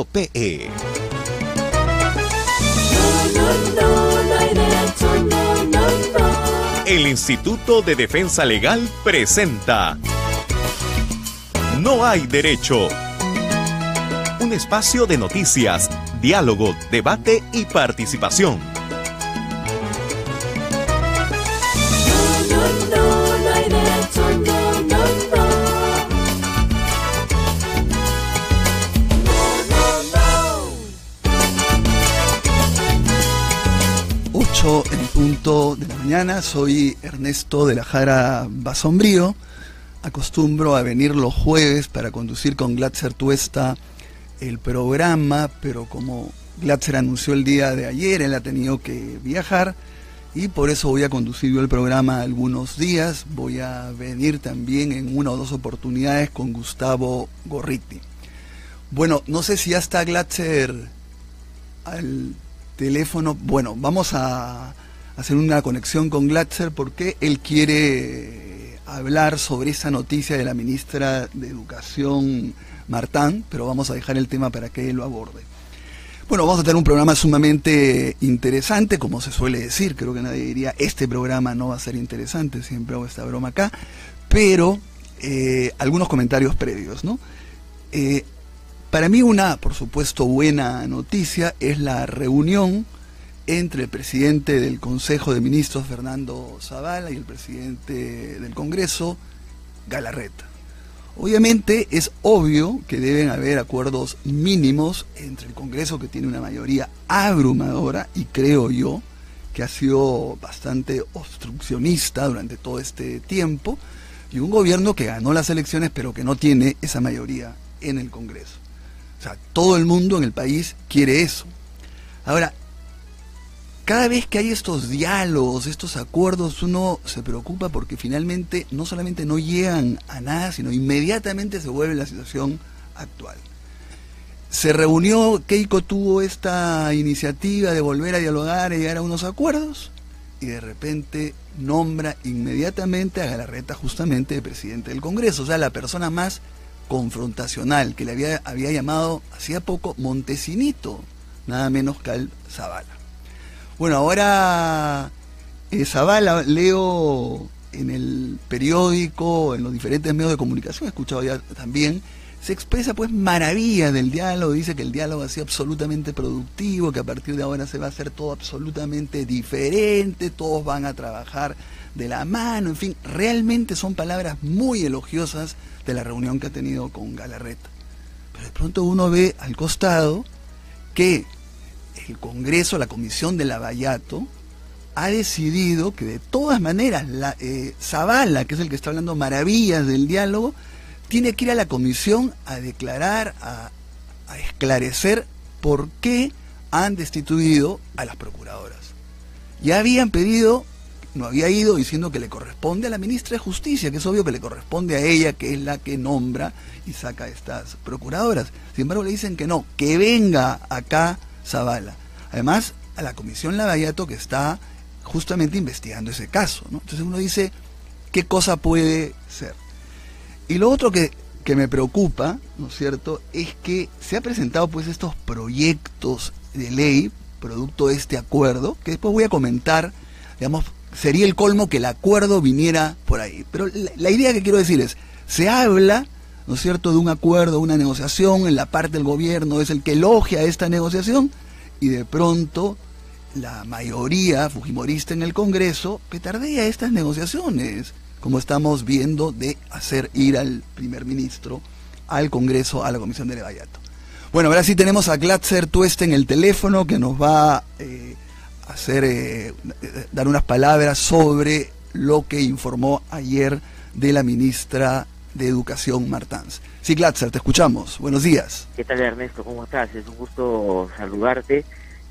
PE. El Instituto de Defensa Legal presenta No hay derecho. Un espacio de noticias, diálogo, debate y participación. No hay derecho, no. 8 en punto de la mañana, soy Ernesto de la Jara Basombrío. Acostumbro a venir los jueves para conducir con Glatzer Tuesta el programa, pero como Glatzer anunció el día de ayer, él ha tenido que viajar y por eso voy a conducir yo el programa algunos días. Voy a venir también en una o dos oportunidades con Gustavo Gorriti. Bueno, no sé si ya está Glatzer al teléfono. Bueno, vamos a hacer una conexión con Glatzer porque él quiere hablar sobre esa noticia de la ministra de Educación, Martán, pero vamos a dejar el tema para que él lo aborde. Bueno, vamos a tener un programa sumamente interesante, como se suele decir. Creo que nadie diría, este programa no va a ser interesante, siempre hago esta broma acá, pero algunos comentarios previos, ¿no? Para mí una, por supuesto, buena noticia es la reunión entre el presidente del Consejo de Ministros, Fernando Zavala, y el presidente del Congreso, Galarreta. Obviamente es obvio que deben haber acuerdos mínimos entre el Congreso, que tiene una mayoría abrumadora, y creo yo que ha sido bastante obstruccionista durante todo este tiempo, y un gobierno que ganó las elecciones pero que no tiene esa mayoría en el Congreso. O sea, todo el mundo en el país quiere eso. Ahora, cada vez que hay estos diálogos, estos acuerdos, uno se preocupa porque finalmente no solamente no llegan a nada, sino inmediatamente se vuelve la situación actual. Se reunió, Keiko tuvo esta iniciativa de volver a dialogar y llegar a unos acuerdos, y de repente nombra inmediatamente a Galarreta justamente de presidente del Congreso, o sea, la persona más confrontacional, que le había llamado hacía poco Montesinito, nada menos que al Zavala. Bueno, ahora Zavala, leo en el periódico, en los diferentes medios de comunicación, he escuchado ya también, se expresa pues maravilla del diálogo, dice que el diálogo ha sido absolutamente productivo, que a partir de ahora se va a hacer todo absolutamente diferente, todos van a trabajar de la mano, en fin, realmente son palabras muy elogiosas de la reunión que ha tenido con Galarreta. Pero de pronto uno ve al costado que el Congreso, la Comisión de Lavallato, ha decidido que de todas maneras Zavala, que es el que está hablando maravillas del diálogo, tiene que ir a la comisión a declarar, a esclarecer por qué han destituido a las procuradoras. Ya habían pedido, no había ido, diciendo que le corresponde a la ministra de Justicia, que es obvio que le corresponde a ella, que es la que nombra y saca a estas procuradoras. Sin embargo le dicen que no, que venga acá Zavala. Además, a la Comisión Lavallato, que está justamente investigando ese caso, ¿no? Entonces uno dice, ¿qué cosa puede ser? Y lo otro que me preocupa, ¿no es cierto?, es que se ha presentado pues estos proyectos de ley, producto de este acuerdo, que después voy a comentar, digamos, sería el colmo que el acuerdo viniera por ahí. Pero la idea que quiero decir es, se habla, ¿no es cierto?, de un acuerdo, una negociación, en la parte del gobierno es el que elogia esta negociación, y de pronto la mayoría fujimorista en el Congreso petardea estas negociaciones, como estamos viendo de hacer ir al primer ministro al Congreso, a la Comisión de Lavallato. Bueno, ahora sí tenemos a Glatzer Tuesta en el teléfono, que nos va a dar unas palabras sobre lo que informó ayer de la ministra de Educación, Martán. Sí, Glatzer, te escuchamos. Buenos días. ¿Qué tal, Ernesto? ¿Cómo estás? Es un gusto saludarte.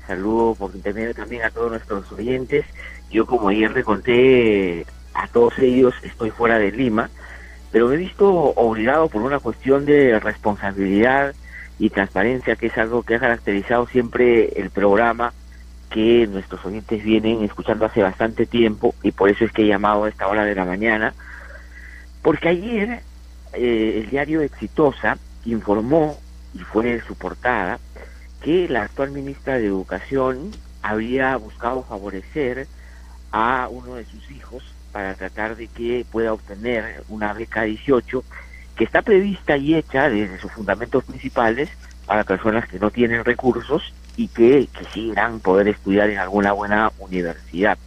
Saludo por internet también a todos nuestros oyentes. Yo, como ayer te conté a todos ellos, estoy fuera de Lima, pero me he visto obligado por una cuestión de responsabilidad y transparencia, que es algo que ha caracterizado siempre el programa, que nuestros oyentes vienen escuchando hace bastante tiempo, y por eso es que he llamado a esta hora de la mañana, porque ayer el diario Exitosa informó y fue su portada, que la actual ministra de Educación había buscado favorecer a uno de sus hijos para tratar de que pueda obtener una beca 18 que está prevista y hecha desde sus fundamentos principales para personas que no tienen recursos y que quisieran poder estudiar en alguna buena universidad.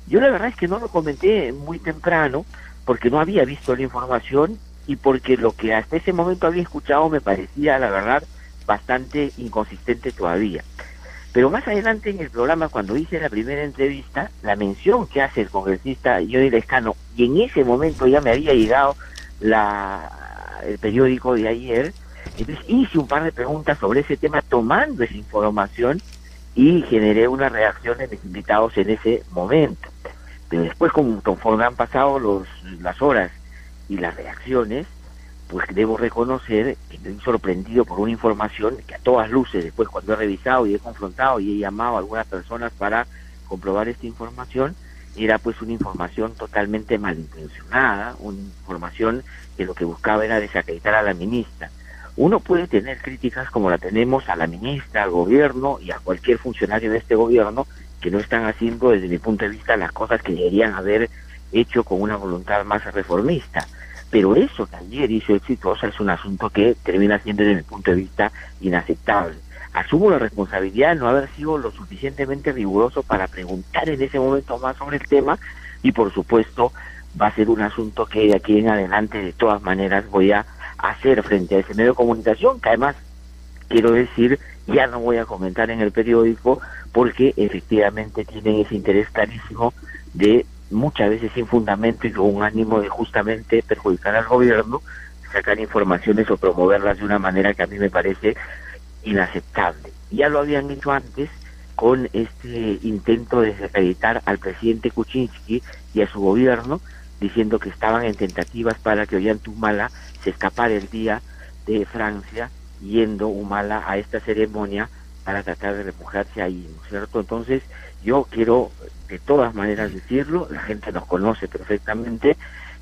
Yo la verdad es que no lo comenté muy temprano porque no había visto la información y porque lo que hasta ese momento había escuchado me parecía, la verdad, bastante inconsistente todavía. Pero más adelante en el programa, cuando hice la primera entrevista, la mención que hace el congresista Johnny Lescano, y en ese momento ya me había llegado el periódico de ayer, entonces hice un par de preguntas sobre ese tema tomando esa información y generé una reacción en mis invitados en ese momento. Pero después, conforme han pasado las horas y las reacciones, pues debo reconocer que me he sorprendido por una información que a todas luces, después cuando he revisado y he confrontado y he llamado a algunas personas para comprobar esta información, era pues una información totalmente malintencionada, una información que lo que buscaba era desacreditar a la ministra. Uno puede tener críticas como la tenemos a la ministra, al gobierno y a cualquier funcionario de este gobierno que no están haciendo, desde mi punto de vista, las cosas que deberían haber hecho con una voluntad más reformista. Pero eso que ayer hizo Exitosa es un asunto que termina siendo, desde mi punto de vista, inaceptable. Asumo la responsabilidad de no haber sido lo suficientemente riguroso para preguntar en ese momento más sobre el tema y, por supuesto, va a ser un asunto que de aquí en adelante, de todas maneras, voy a hacer frente a ese medio de comunicación, que además, quiero decir, ya no voy a comentar en el periódico porque efectivamente tienen ese interés clarísimo de, muchas veces sin fundamento y con un ánimo de justamente perjudicar al gobierno, sacar informaciones o promoverlas de una manera que a mí me parece inaceptable. Ya lo habían hecho antes con este intento de desacreditar al presidente Kuczynski y a su gobierno, diciendo que estaban en tentativas para que Ollanta se escapara el día de Francia, yendo Humala a esta ceremonia para tratar de refugiarse ahí, ¿no es cierto? Entonces, yo quiero de todas maneras decirlo, la gente nos conoce perfectamente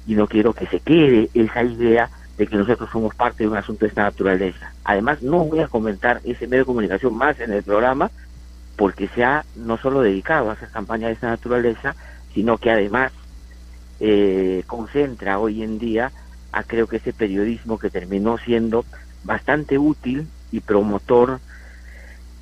y no quiero que se quede esa idea de que nosotros somos parte de un asunto de esta naturaleza. Además, no voy a comentar ese medio de comunicación más en el programa porque se ha no solo dedicado a hacer campaña de esta naturaleza, sino que además concentra hoy en día a, creo que ese periodismo que terminó siendo bastante útil y promotor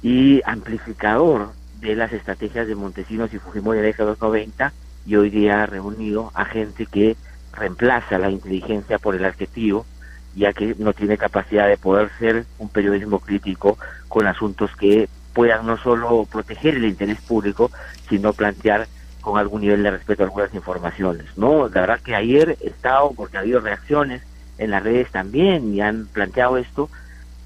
y amplificador de las estrategias de Montesinos y Fujimori de la década de los 90, y hoy día ha reunido a gente que reemplaza la inteligencia por el adjetivo, ya que no tiene capacidad de poder ser un periodismo crítico con asuntos que puedan no solo proteger el interés público, sino plantear con algún nivel de respeto a algunas informaciones, ¿no? La verdad que ayer he estado, porque ha habido reacciones en las redes también y han planteado esto,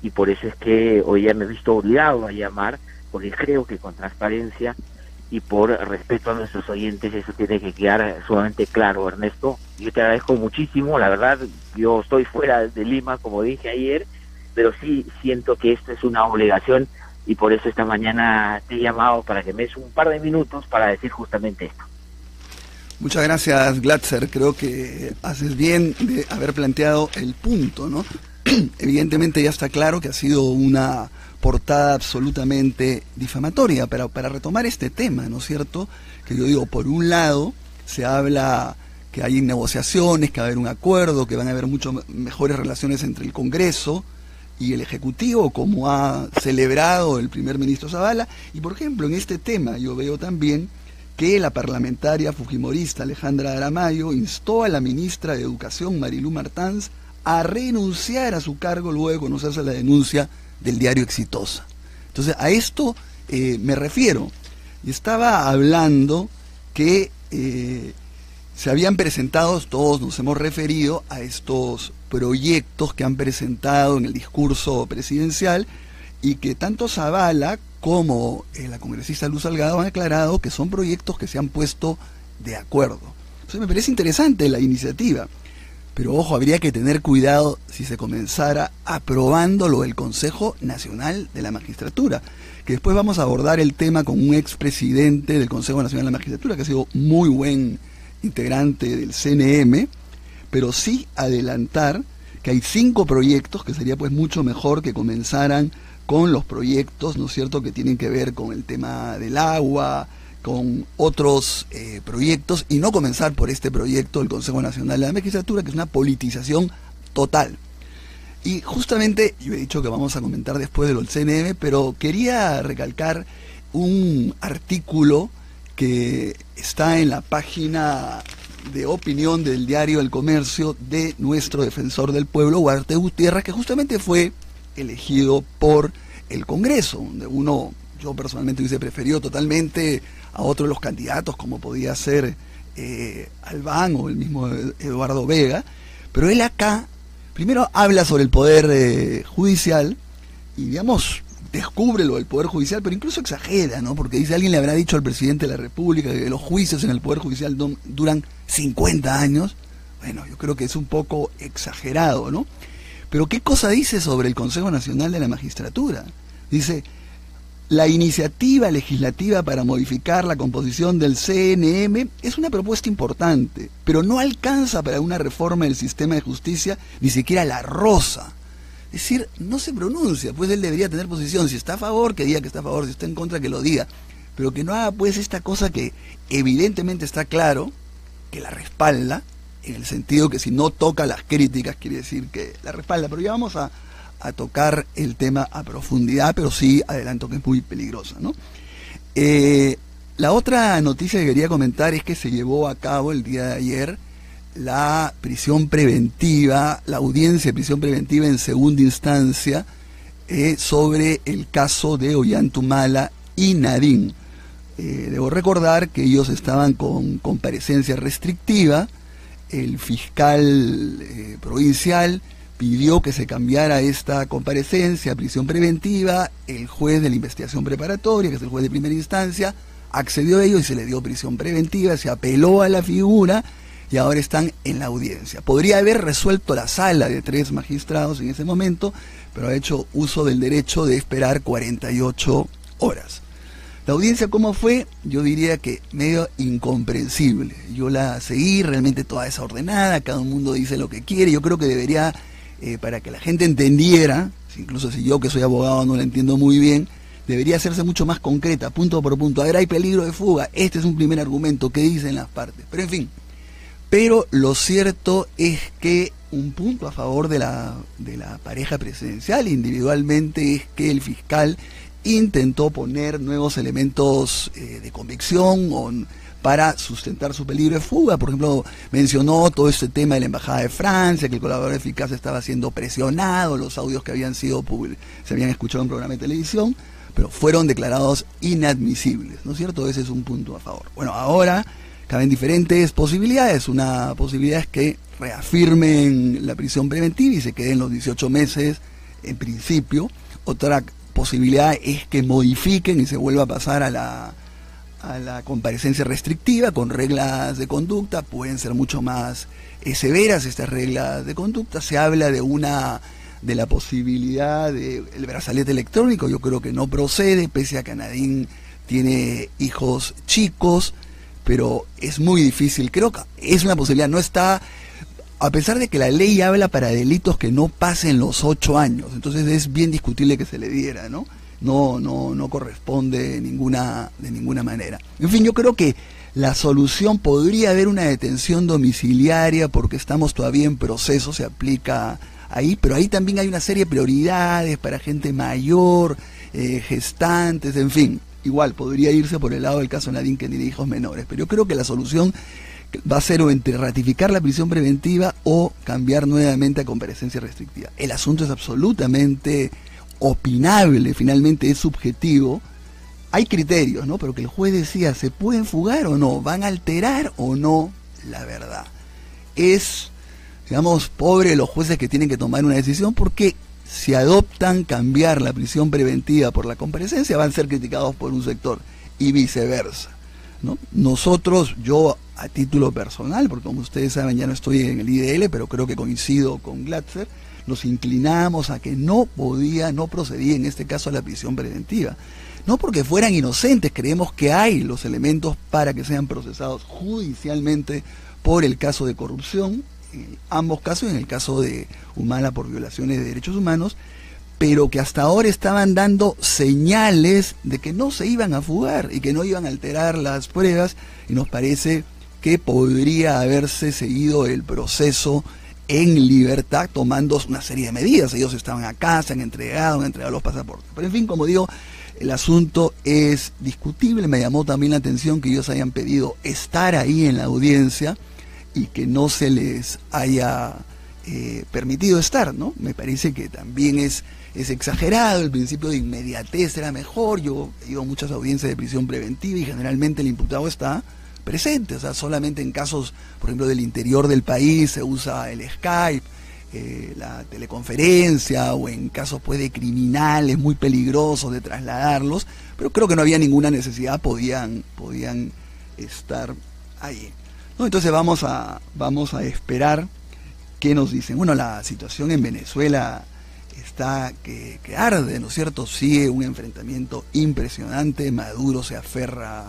y por eso es que hoy ya me he visto obligado a llamar, porque creo que con transparencia y por respeto a nuestros oyentes eso tiene que quedar sumamente claro, Ernesto. Yo te agradezco muchísimo, la verdad, yo estoy fuera de Lima, como dije ayer, pero sí siento que esto es una obligación y por eso esta mañana te he llamado para que me des un par de minutos para decir justamente esto. Muchas gracias, Glatzer. Creo que haces bien de haber planteado el punto, ¿no? Evidentemente ya está claro que ha sido una portada absolutamente difamatoria, pero para retomar este tema, ¿no es cierto? Que yo digo, por un lado, se habla que hay negociaciones, que va a haber un acuerdo, que van a haber mucho mejores relaciones entre el Congreso y el Ejecutivo, como ha celebrado el primer ministro Zavala, y por ejemplo, en este tema yo veo también que la parlamentaria fujimorista Alejandra Aramayo instó a la ministra de Educación, Marilú Martans, a renunciar a su cargo luego de conocerse la denuncia del diario Exitosa. Entonces, a esto me refiero. Y estaba hablando que se habían presentado, todos nos hemos referido a estos proyectos que han presentado en el discurso presidencial y que tanto Zavala como la congresista Luz Salgado han aclarado que son proyectos que se han puesto de acuerdo. Entonces me parece interesante la iniciativa, pero ojo, habría que tener cuidado si se comenzara aprobándolo el Consejo Nacional de la Magistratura, que después vamos a abordar el tema con un expresidente del Consejo Nacional de la Magistratura, que ha sido muy buen integrante del CNM, pero sí adelantar que hay 5 proyectos, que sería pues mucho mejor que comenzaran con los proyectos, ¿no es cierto?, que tienen que ver con el tema del agua, con otros proyectos, y no comenzar por este proyecto del Consejo Nacional de la Magistratura, que es una politización total. Y justamente, yo he dicho que vamos a comentar después de lo del CNM, pero quería recalcar un artículo que está en la página de opinión del diario El Comercio de nuestro defensor del pueblo, Huarte Gutiérrez, que justamente fue elegido por el Congreso, donde yo personalmente hubiese preferido totalmente a otro de los candidatos, como podía ser Albán o el mismo Eduardo Vega, pero él acá primero habla sobre el poder judicial y, digamos, descubre lo del poder judicial, pero incluso exagera, ¿no? Porque dice, alguien le habrá dicho al presidente de la República que los juicios en el poder judicial duran 50 años. Bueno, yo creo que es un poco exagerado, ¿no? Pero ¿qué cosa dice sobre el Consejo Nacional de la Magistratura? Dice, la iniciativa legislativa para modificar la composición del CNM es una propuesta importante, pero no alcanza para una reforma del sistema de justicia, ni siquiera la roza. Es decir, no se pronuncia, pues él debería tener posición. Si está a favor, que diga que está a favor; si está en contra, que lo diga. Pero que no haga pues esta cosa que evidentemente está claro, que la respalda, en el sentido que si no toca las críticas, quiere decir que la respalda. Pero ya vamos a tocar el tema a profundidad, pero sí adelanto que es muy peligrosa, ¿no? La otra noticia que quería comentar es que se llevó a cabo el día de ayer la prisión preventiva, la audiencia de prisión preventiva en segunda instancia sobre el caso de Ollantumala y Nadine. Debo recordar que ellos estaban con comparecencia restrictiva. El fiscal provincial pidió que se cambiara esta comparecencia a prisión preventiva. El juez de la investigación preparatoria, que es el juez de primera instancia, accedió a ello y se le dio prisión preventiva, se apeló a la figura y ahora están en la audiencia. Podría haber resuelto la sala de 3 magistrados en ese momento, pero ha hecho uso del derecho de esperar 48 horas. La audiencia, ¿cómo fue? Yo diría que medio incomprensible. Yo la seguí, realmente toda desordenada, cada mundo dice lo que quiere. Yo creo que debería, para que la gente entendiera, incluso si yo que soy abogado no la entiendo muy bien, debería hacerse mucho más concreta, punto por punto. A ver, hay peligro de fuga, este es un primer argumento, ¿qué dicen las partes? Pero en fin, pero lo cierto es que un punto a favor de la pareja presidencial individualmente es que el fiscal intentó poner nuevos elementos de convicción para sustentar su peligro de fuga. Por ejemplo, mencionó todo este tema de la Embajada de Francia, que el colaborador eficaz estaba siendo presionado, los audios que habían sido se habían escuchado en programa de televisión, pero fueron declarados inadmisibles, ¿no es cierto? Ese es un punto a favor. Bueno, ahora caben diferentes posibilidades. Una posibilidad es que reafirmen la prisión preventiva y se queden los 18 meses en principio. Otra posibilidad es que modifiquen y se vuelva a pasar a la comparecencia restrictiva con reglas de conducta. Pueden ser mucho más severas estas reglas de conducta. Se habla de la posibilidad del brazalete electrónico. Yo creo que no procede, pese a que Nadine tiene hijos chicos, pero es muy difícil. Creo que es una posibilidad, no está, a pesar de que la ley habla para delitos que no pasen los 8 años, entonces es bien discutible que se le diera, ¿no? No corresponde de ninguna manera. En fin, yo creo que la solución podría haber una detención domiciliaria, porque estamos todavía en proceso, se aplica ahí, pero ahí también hay una serie de prioridades para gente mayor, gestantes, en fin. Igual podría irse por el lado del caso Nadine, que tiene hijos menores, pero yo creo que la solución va a ser o entre ratificar la prisión preventiva o cambiar nuevamente a comparecencia restrictiva. El asunto es absolutamente opinable, finalmente es subjetivo. Hay criterios, ¿no? Pero que el juez decía, ¿se pueden fugar o no? ¿Van a alterar o no la verdad? Es, digamos, pobre los jueces que tienen que tomar una decisión, porque si adoptan cambiar la prisión preventiva por la comparecencia, van a ser criticados por un sector y viceversa, ¿no? Nosotros, yo a título personal, porque como ustedes saben ya no estoy en el IDL, pero creo que coincido con Glatzer, nos inclinamos a que no procedía en este caso a la prisión preventiva. No porque fueran inocentes, creemos que hay los elementos para que sean procesados judicialmente por el caso de corrupción. en ambos casos, en el caso de Humala por violaciones de derechos humanos, pero que hasta ahora estaban dando señales de que no se iban a fugar y que no iban a alterar las pruebas, y nos parece que podría haberse seguido el proceso en libertad tomando una serie de medidas. Ellos estaban acá, se han entregado los pasaportes. Pero en fin, como digo, el asunto es discutible. Me llamó también la atención que ellos hayan pedido estar ahí en la audiencia y que no se les haya permitido estar, ¿no? Me parece que también es exagerado. El principio de inmediatez era mejor. Yo he ido a muchas audiencias de prisión preventiva y generalmente el imputado está presente, o sea, solamente en casos, por ejemplo, del interior del país se usa el Skype, la teleconferencia, o en casos pues de criminales muy peligrosos de trasladarlos, pero creo que no había ninguna necesidad, podían estar ahí, ¿no? Entonces vamos a esperar qué nos dicen. Bueno, la situación en Venezuela está que arde, ¿no es cierto? Sigue un enfrentamiento impresionante. Maduro se aferra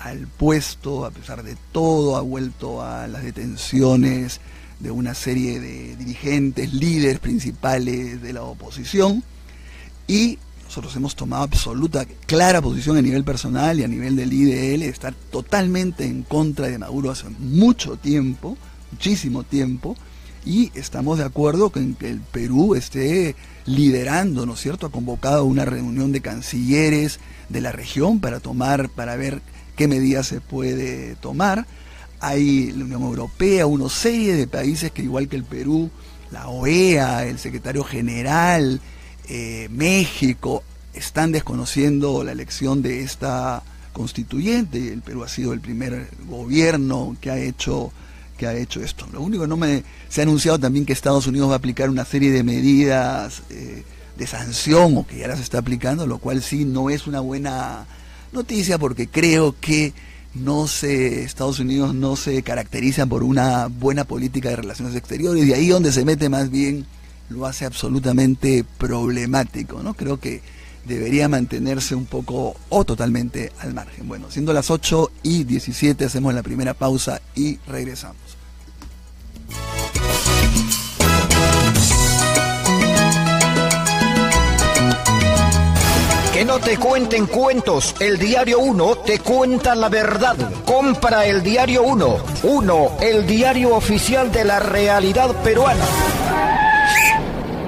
al puesto, a pesar de todo, ha vuelto a las detenciones de una serie de dirigentes, líderes principales de la oposición, y nosotros hemos tomado clara posición a nivel personal y a nivel del IDL, de estar totalmente en contra de Maduro hace mucho tiempo, muchísimo tiempo, y estamos de acuerdo con que el Perú esté liderando, ¿no es cierto? Ha convocado una reunión de cancilleres de la región para ver qué medidas se puede tomar. Hay la Unión Europea, una serie de países que, igual que el Perú, la OEA, el secretario general, México, están desconociendo la elección de esta constituyente. El Perú ha sido el primer gobierno que ha hecho esto. Lo único que se ha anunciado también que Estados Unidos va a aplicar una serie de medidas de sanción, o que ya las está aplicando, lo cual sí no es una buena noticia, porque creo que Estados Unidos no se caracteriza por una buena política de relaciones exteriores, y ahí donde se mete más bien lo hace absolutamente problemático, ¿no? Creo que debería mantenerse un poco o totalmente al margen. Bueno, siendo las 8:17, hacemos la primera pausa y regresamos. Que no te cuenten cuentos, el Diario 1 te cuenta la verdad. Compra el Diario 1, el diario oficial de la realidad peruana.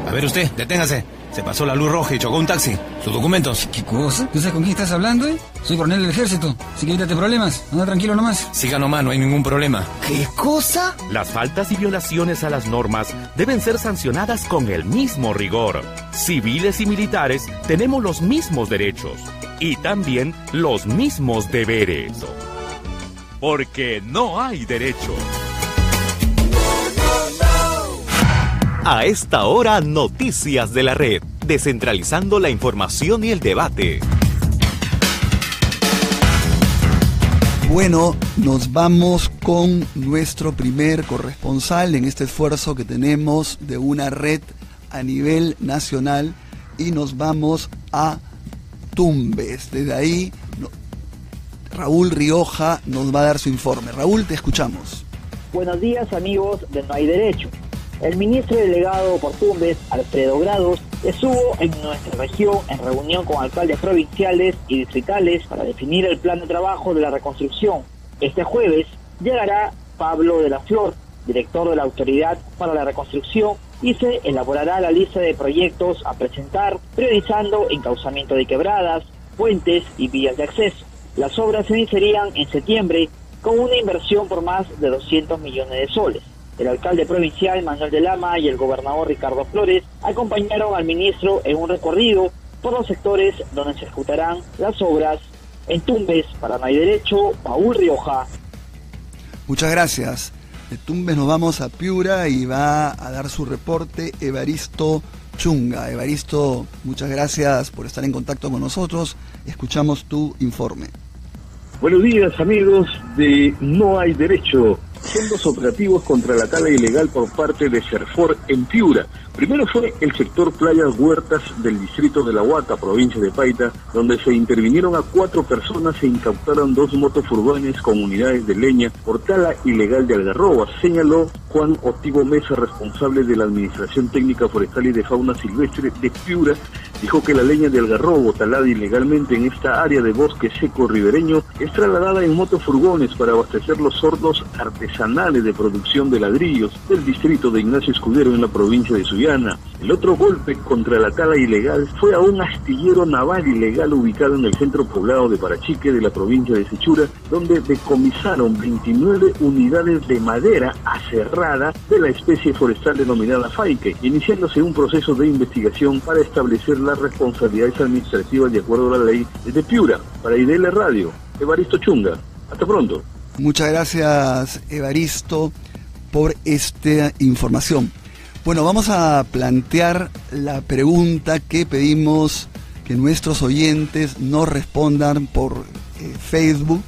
A ver usted, deténgase. Se pasó la luz roja y chocó un taxi. ¿Sus documentos? ¿Qué cosa? ¿Tú sabes con quién estás hablando, Soy coronel del ejército. Así que evítate problemas. Anda tranquilo nomás. Siga nomás, no hay ningún problema. ¿Qué cosa? Las faltas y violaciones a las normas deben ser sancionadas con el mismo rigor. Civiles y militares tenemos los mismos derechos y también los mismos deberes. Porque no hay derecho. A esta hora, Noticias de la Red, descentralizando la información y el debate. Bueno, nos vamos con nuestro primer corresponsal en este esfuerzo que tenemos de una red a nivel nacional, y nos vamos a Tumbes. Desde ahí, Raúl Rioja nos va a dar su informe. Raúl, te escuchamos. Buenos días, amigos de No hay Derecho. El ministro delegado por Tumbes, Alfredo Grados, estuvo en nuestra región en reunión con alcaldes provinciales y distritales para definir el plan de trabajo de la reconstrucción. Este jueves llegará Pablo de la Flor, director de la Autoridad para la Reconstrucción, y se elaborará la lista de proyectos a presentar, priorizando encauzamiento de quebradas, puentes y vías de acceso. Las obras se iniciarían en septiembre con una inversión por más de 200 millones de soles. El alcalde provincial Manuel de Lama y el gobernador Ricardo Flores acompañaron al ministro en un recorrido por los sectores donde se ejecutarán las obras. En Tumbes, para No hay Derecho, Raúl Rioja. Muchas gracias. De Tumbes nos vamos a Piura y va a dar su reporte Evaristo Chunga. Evaristo, muchas gracias por estar en contacto con nosotros. Escuchamos tu informe. Buenos días, amigos de No hay Derecho. inician dos operativos contra la tala ilegal por parte de Serfor en Piura. Primero fue el sector Playas Huertas del distrito de La Huaca, provincia de Paita, donde se intervinieron a 4 personas e incautaron 2 motofurgones con unidades de leña por tala ilegal de algarrobas, señaló Juan Otivo Mesa, responsable de la Administración Técnica Forestal y de Fauna Silvestre de Piura. Dijo que la leña de algarrobo talada ilegalmente en esta área de bosque seco ribereño es trasladada en motofurgones para abastecer los hornos artesanales de producción de ladrillos del distrito de Ignacio Escudero en la provincia de Sullana. El otro golpe contra la tala ilegal fue a un astillero naval ilegal ubicado en el centro poblado de Parachique de la provincia de Sechura, donde decomisaron 29 unidades de madera aserrada de la especie forestal denominada faique, iniciándose un proceso de investigación para establecer las responsabilidades administrativas de acuerdo a la ley de Piura. Para IDL Radio, Evaristo Chunga. Hasta pronto. Muchas gracias, Evaristo, por esta información. Bueno, vamos a plantear la pregunta que pedimos que nuestros oyentes nos respondan por Facebook.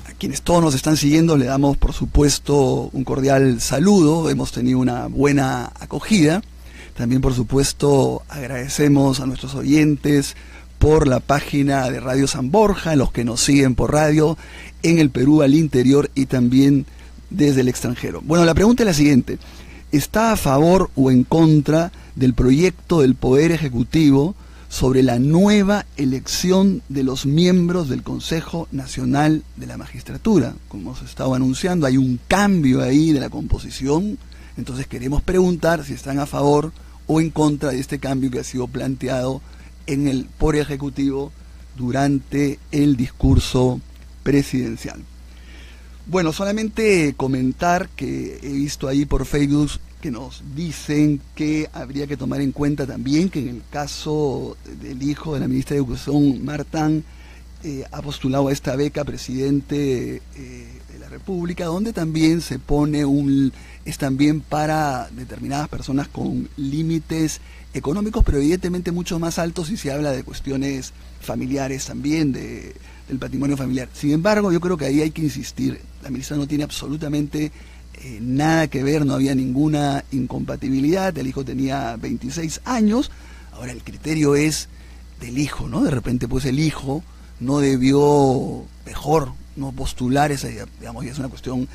A quienes todos nos están siguiendo le damos, por supuesto, un cordial saludo. Hemos tenido una buena acogida. También, por supuesto, agradecemos a nuestros oyentes por la página de Radio San Borja, los que nos siguen por radio en el Perú, al interior y también desde el extranjero. Bueno, la pregunta es la siguiente. ¿Está a favor o en contra del proyecto del Poder Ejecutivo sobre la nueva elección de los miembros del Consejo Nacional de la Magistratura? Como se estaba anunciando, hay un cambio ahí de la composición, entonces queremos preguntar si están a favor o en contra de este cambio que ha sido planteado en el Poder Ejecutivo durante el discurso presidencial. Bueno, solamente comentar que he visto ahí por Facebook que nos dicen que habría que tomar en cuenta también que en el caso del hijo de la ministra de Educación, Martán, ha postulado a esta beca presidente de la República, donde también se pone es también para determinadas personas con límites económicos, pero evidentemente mucho más altos si se habla de cuestiones familiares también, del patrimonio familiar. Sin embargo, yo creo que ahí hay que insistir. La ministra no tiene absolutamente nada que ver, no había ninguna incompatibilidad. El hijo tenía 26 años. Ahora el criterio es del hijo, ¿no? De repente, pues el hijo no debió mejor no postular, esa, digamos, ya es una cuestión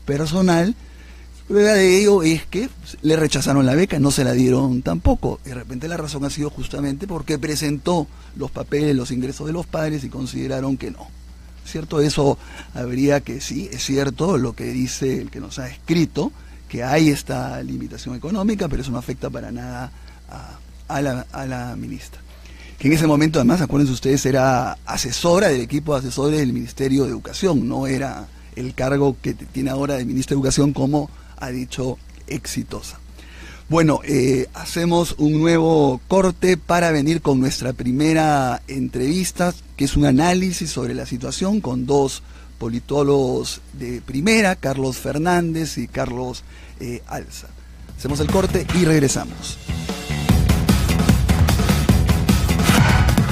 personal. Prueba de ello es que le rechazaron la beca, no se la dieron tampoco. De repente la razón ha sido justamente porque presentó los papeles, los ingresos de los padres y consideraron que no. ¿Cierto? Eso habría que, sí, es cierto lo que dice el que nos ha escrito, que hay esta limitación económica, pero eso no afecta para nada a la ministra. Que en ese momento, además, acuérdense ustedes, era asesora del equipo de asesores del Ministerio de Educación, no era el cargo que tiene ahora de ministra de Educación, como ha dicho Exitosa. Bueno, hacemos un nuevo corte para venir con nuestra primera entrevista, que es un análisis sobre la situación con dos politólogos de primera, Carlos Fernández y Carlos Alza. Hacemos el corte y regresamos.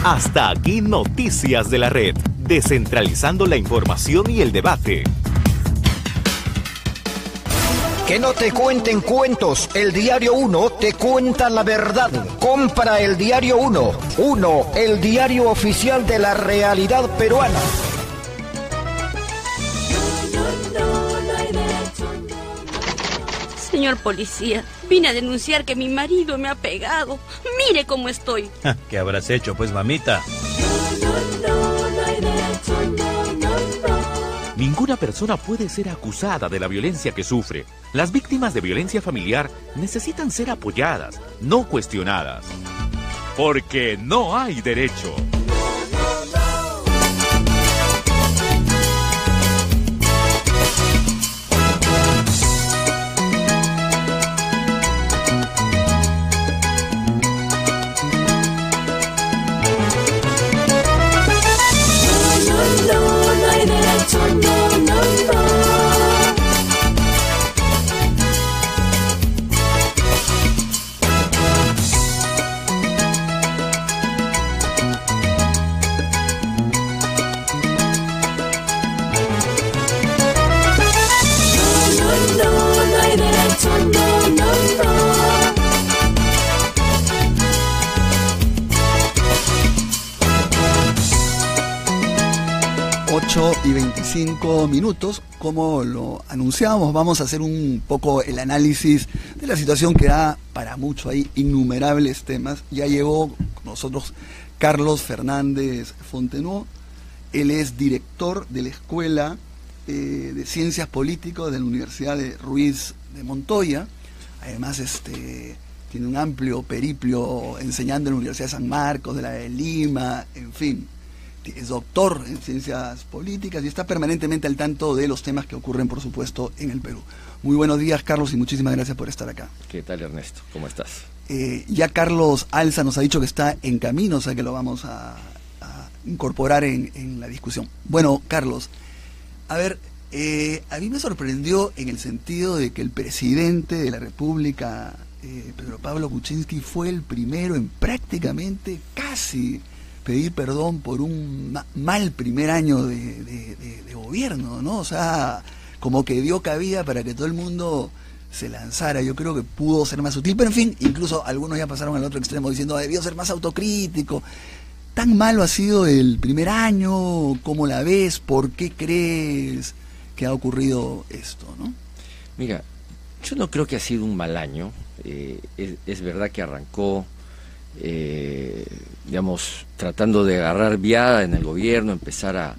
Hasta aquí Noticias de la Red, descentralizando la información y el debate. Que no te cuenten cuentos, el Diario 1 te cuenta la verdad. Compra el Diario 1, el diario oficial de la realidad peruana. Señor policía, vine a denunciar que mi marido me ha pegado. Mire cómo estoy. ¿Qué habrás hecho, pues, mamita? Ninguna persona puede ser acusada de la violencia que sufre. Las víctimas de violencia familiar necesitan ser apoyadas, no cuestionadas. Porque no hay derecho. 8:25. Como lo anunciábamos, vamos a hacer un poco el análisis de la situación que da para mucho. Hay innumerables temas. Ya llegó con nosotros Carlos Fernández Fontenot. Él es director de la Escuela de Ciencias Políticas de la Universidad de Ruiz de Montoya. Además, tiene un amplio periplo enseñando en la Universidad de San Marcos, de la de Lima, en fin. Es doctor en Ciencias Políticas y está permanentemente al tanto de los temas que ocurren, por supuesto, en el Perú. Muy buenos días, Carlos, y muchísimas gracias por estar acá. ¿Qué tal, Ernesto? ¿Cómo estás? Ya Carlos Alza nos ha dicho que está en camino, o sea que lo vamos a incorporar en la discusión. Bueno, Carlos, a ver, a mí me sorprendió en el sentido de que el presidente de la República, Pedro Pablo Kuczynski, fue el primero en prácticamente casi pedir perdón por un mal primer año de gobierno, ¿no? O sea, como que dio cabida para que todo el mundo se lanzara. Yo creo que pudo ser más sutil, pero en fin, incluso algunos ya pasaron al otro extremo diciendo debió ser más autocrítico. ¿Tan malo ha sido el primer año? ¿Cómo la ves? ¿Por qué crees que ha ocurrido esto, no? Mira, yo no creo que ha sido un mal año. Es verdad que arrancó, digamos, tratando de agarrar viada en el gobierno, empezar a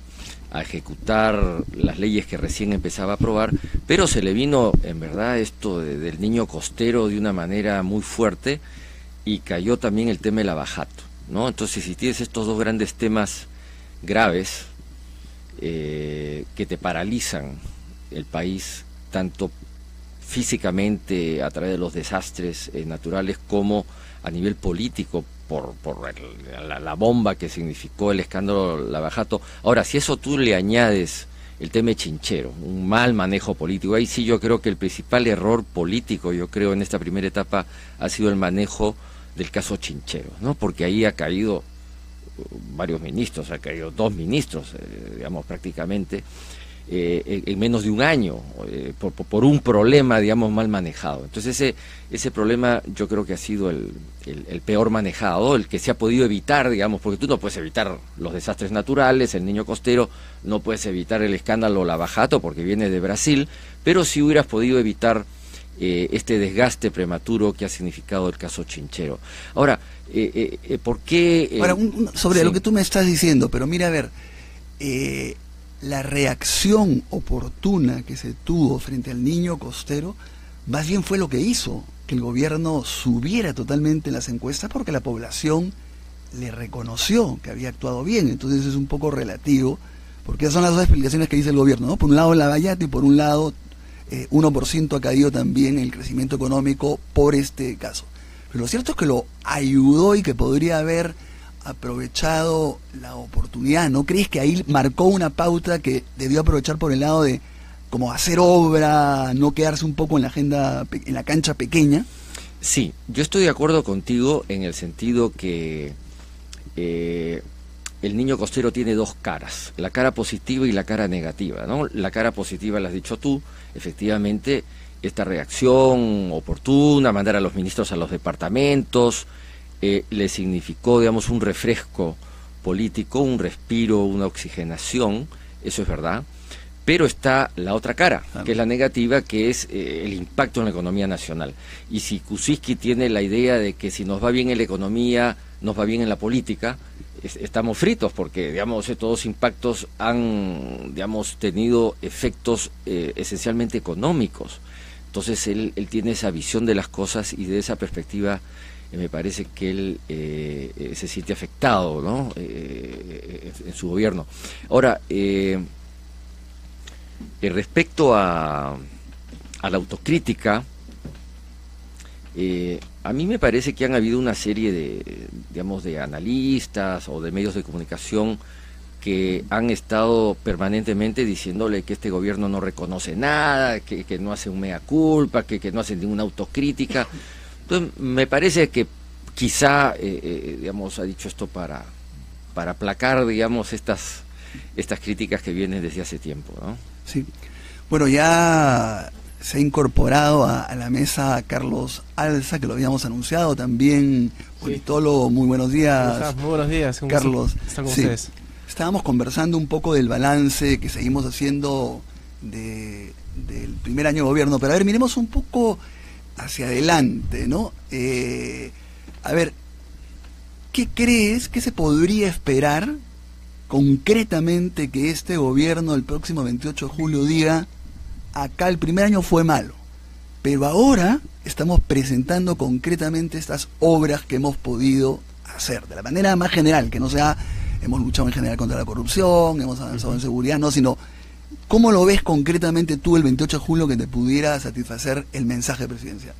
ejecutar las leyes que recién empezaba a aprobar, pero se le vino, en verdad, esto del niño costero de una manera muy fuerte y cayó también el tema del abajato, ¿no? Entonces, si tienes estos dos grandes temas graves que te paralizan el país, tanto físicamente a través de los desastres naturales como a nivel político por la bomba que significó el escándalo Lavajato. Ahora, si eso tú le añades el tema chinchero, un mal manejo político, ahí sí yo creo que el principal error político, yo creo, en esta primera etapa ha sido el manejo del caso Chinchero, ¿no? Porque ahí ha caído varios ministros, ha caído 2 ministros, digamos, prácticamente, en menos de un año, por un problema, digamos, mal manejado. Entonces ese problema yo creo que ha sido el peor manejado, el que se ha podido evitar, digamos, porque tú no puedes evitar los desastres naturales, el niño costero, no puedes evitar el escándalo Lavajato porque viene de Brasil, pero sí hubieras podido evitar este desgaste prematuro que ha significado el caso Chinchero. Ahora, ¿por qué? Ahora, sobre lo que tú me estás diciendo, pero mira, a ver, la reacción oportuna que se tuvo frente al niño costero, más bien fue lo que hizo que el gobierno subiera totalmente las encuestas, porque la población le reconoció que había actuado bien. Entonces es un poco relativo, porque esas son las dos explicaciones que dice el gobierno, ¿no? Por un lado Lavallato y por un lado 1% ha caído también el crecimiento económico por este caso. Pero lo cierto es que lo ayudó y que podría haber aprovechado la oportunidad. ¿No crees que ahí marcó una pauta que debió aprovechar por el lado de como hacer obra, no quedarse un poco en la agenda, en la cancha pequeña? Sí, yo estoy de acuerdo contigo en el sentido que el niño costero tiene dos caras, la cara positiva y la cara negativa, ¿no? La cara positiva la has dicho tú, efectivamente, esta reacción oportuna, mandar a los ministros a los departamentos, le significó, digamos, un refresco político, un respiro, una oxigenación, eso es verdad, pero está la otra cara, que es la negativa, que es el impacto en la economía nacional. Y si Kuczynski tiene la idea de que si nos va bien en la economía, nos va bien en la política, estamos fritos, porque, digamos, todos impactos han, digamos, tenido efectos esencialmente económicos. Entonces él tiene esa visión de las cosas y de esa perspectiva me parece que él se siente afectado, ¿no? En su gobierno. Ahora, respecto a la autocrítica, a mí me parece que han habido una serie de, digamos, de analistas o de medios de comunicación que han estado permanentemente diciéndole que este gobierno no reconoce nada, que no hace un mea culpa, que no hace ninguna autocrítica. Entonces, me parece que quizá, digamos, ha dicho esto para aplacar, digamos, estas críticas que vienen desde hace tiempo, ¿no? Sí. Bueno, ya se ha incorporado a la mesa Carlos Alza, que lo habíamos anunciado también, politólogo. Muy buenos días. Muy buenos días, Carlos. ¿Están con sí. ustedes? Estábamos conversando un poco del balance que seguimos haciendo del primer año de gobierno, pero a ver, miremos un poco hacia adelante, ¿no? A ver, ¿qué crees que se podría esperar concretamente que este gobierno el próximo 28 de julio diga: acá el primer año fue malo, pero ahora estamos presentando concretamente estas obras que hemos podido hacer, de la manera más general, que no sea hemos luchado en general contra la corrupción, hemos avanzado en seguridad, no, sino ¿cómo lo ves concretamente tú el 28 de julio que te pudiera satisfacer el mensaje presidencial?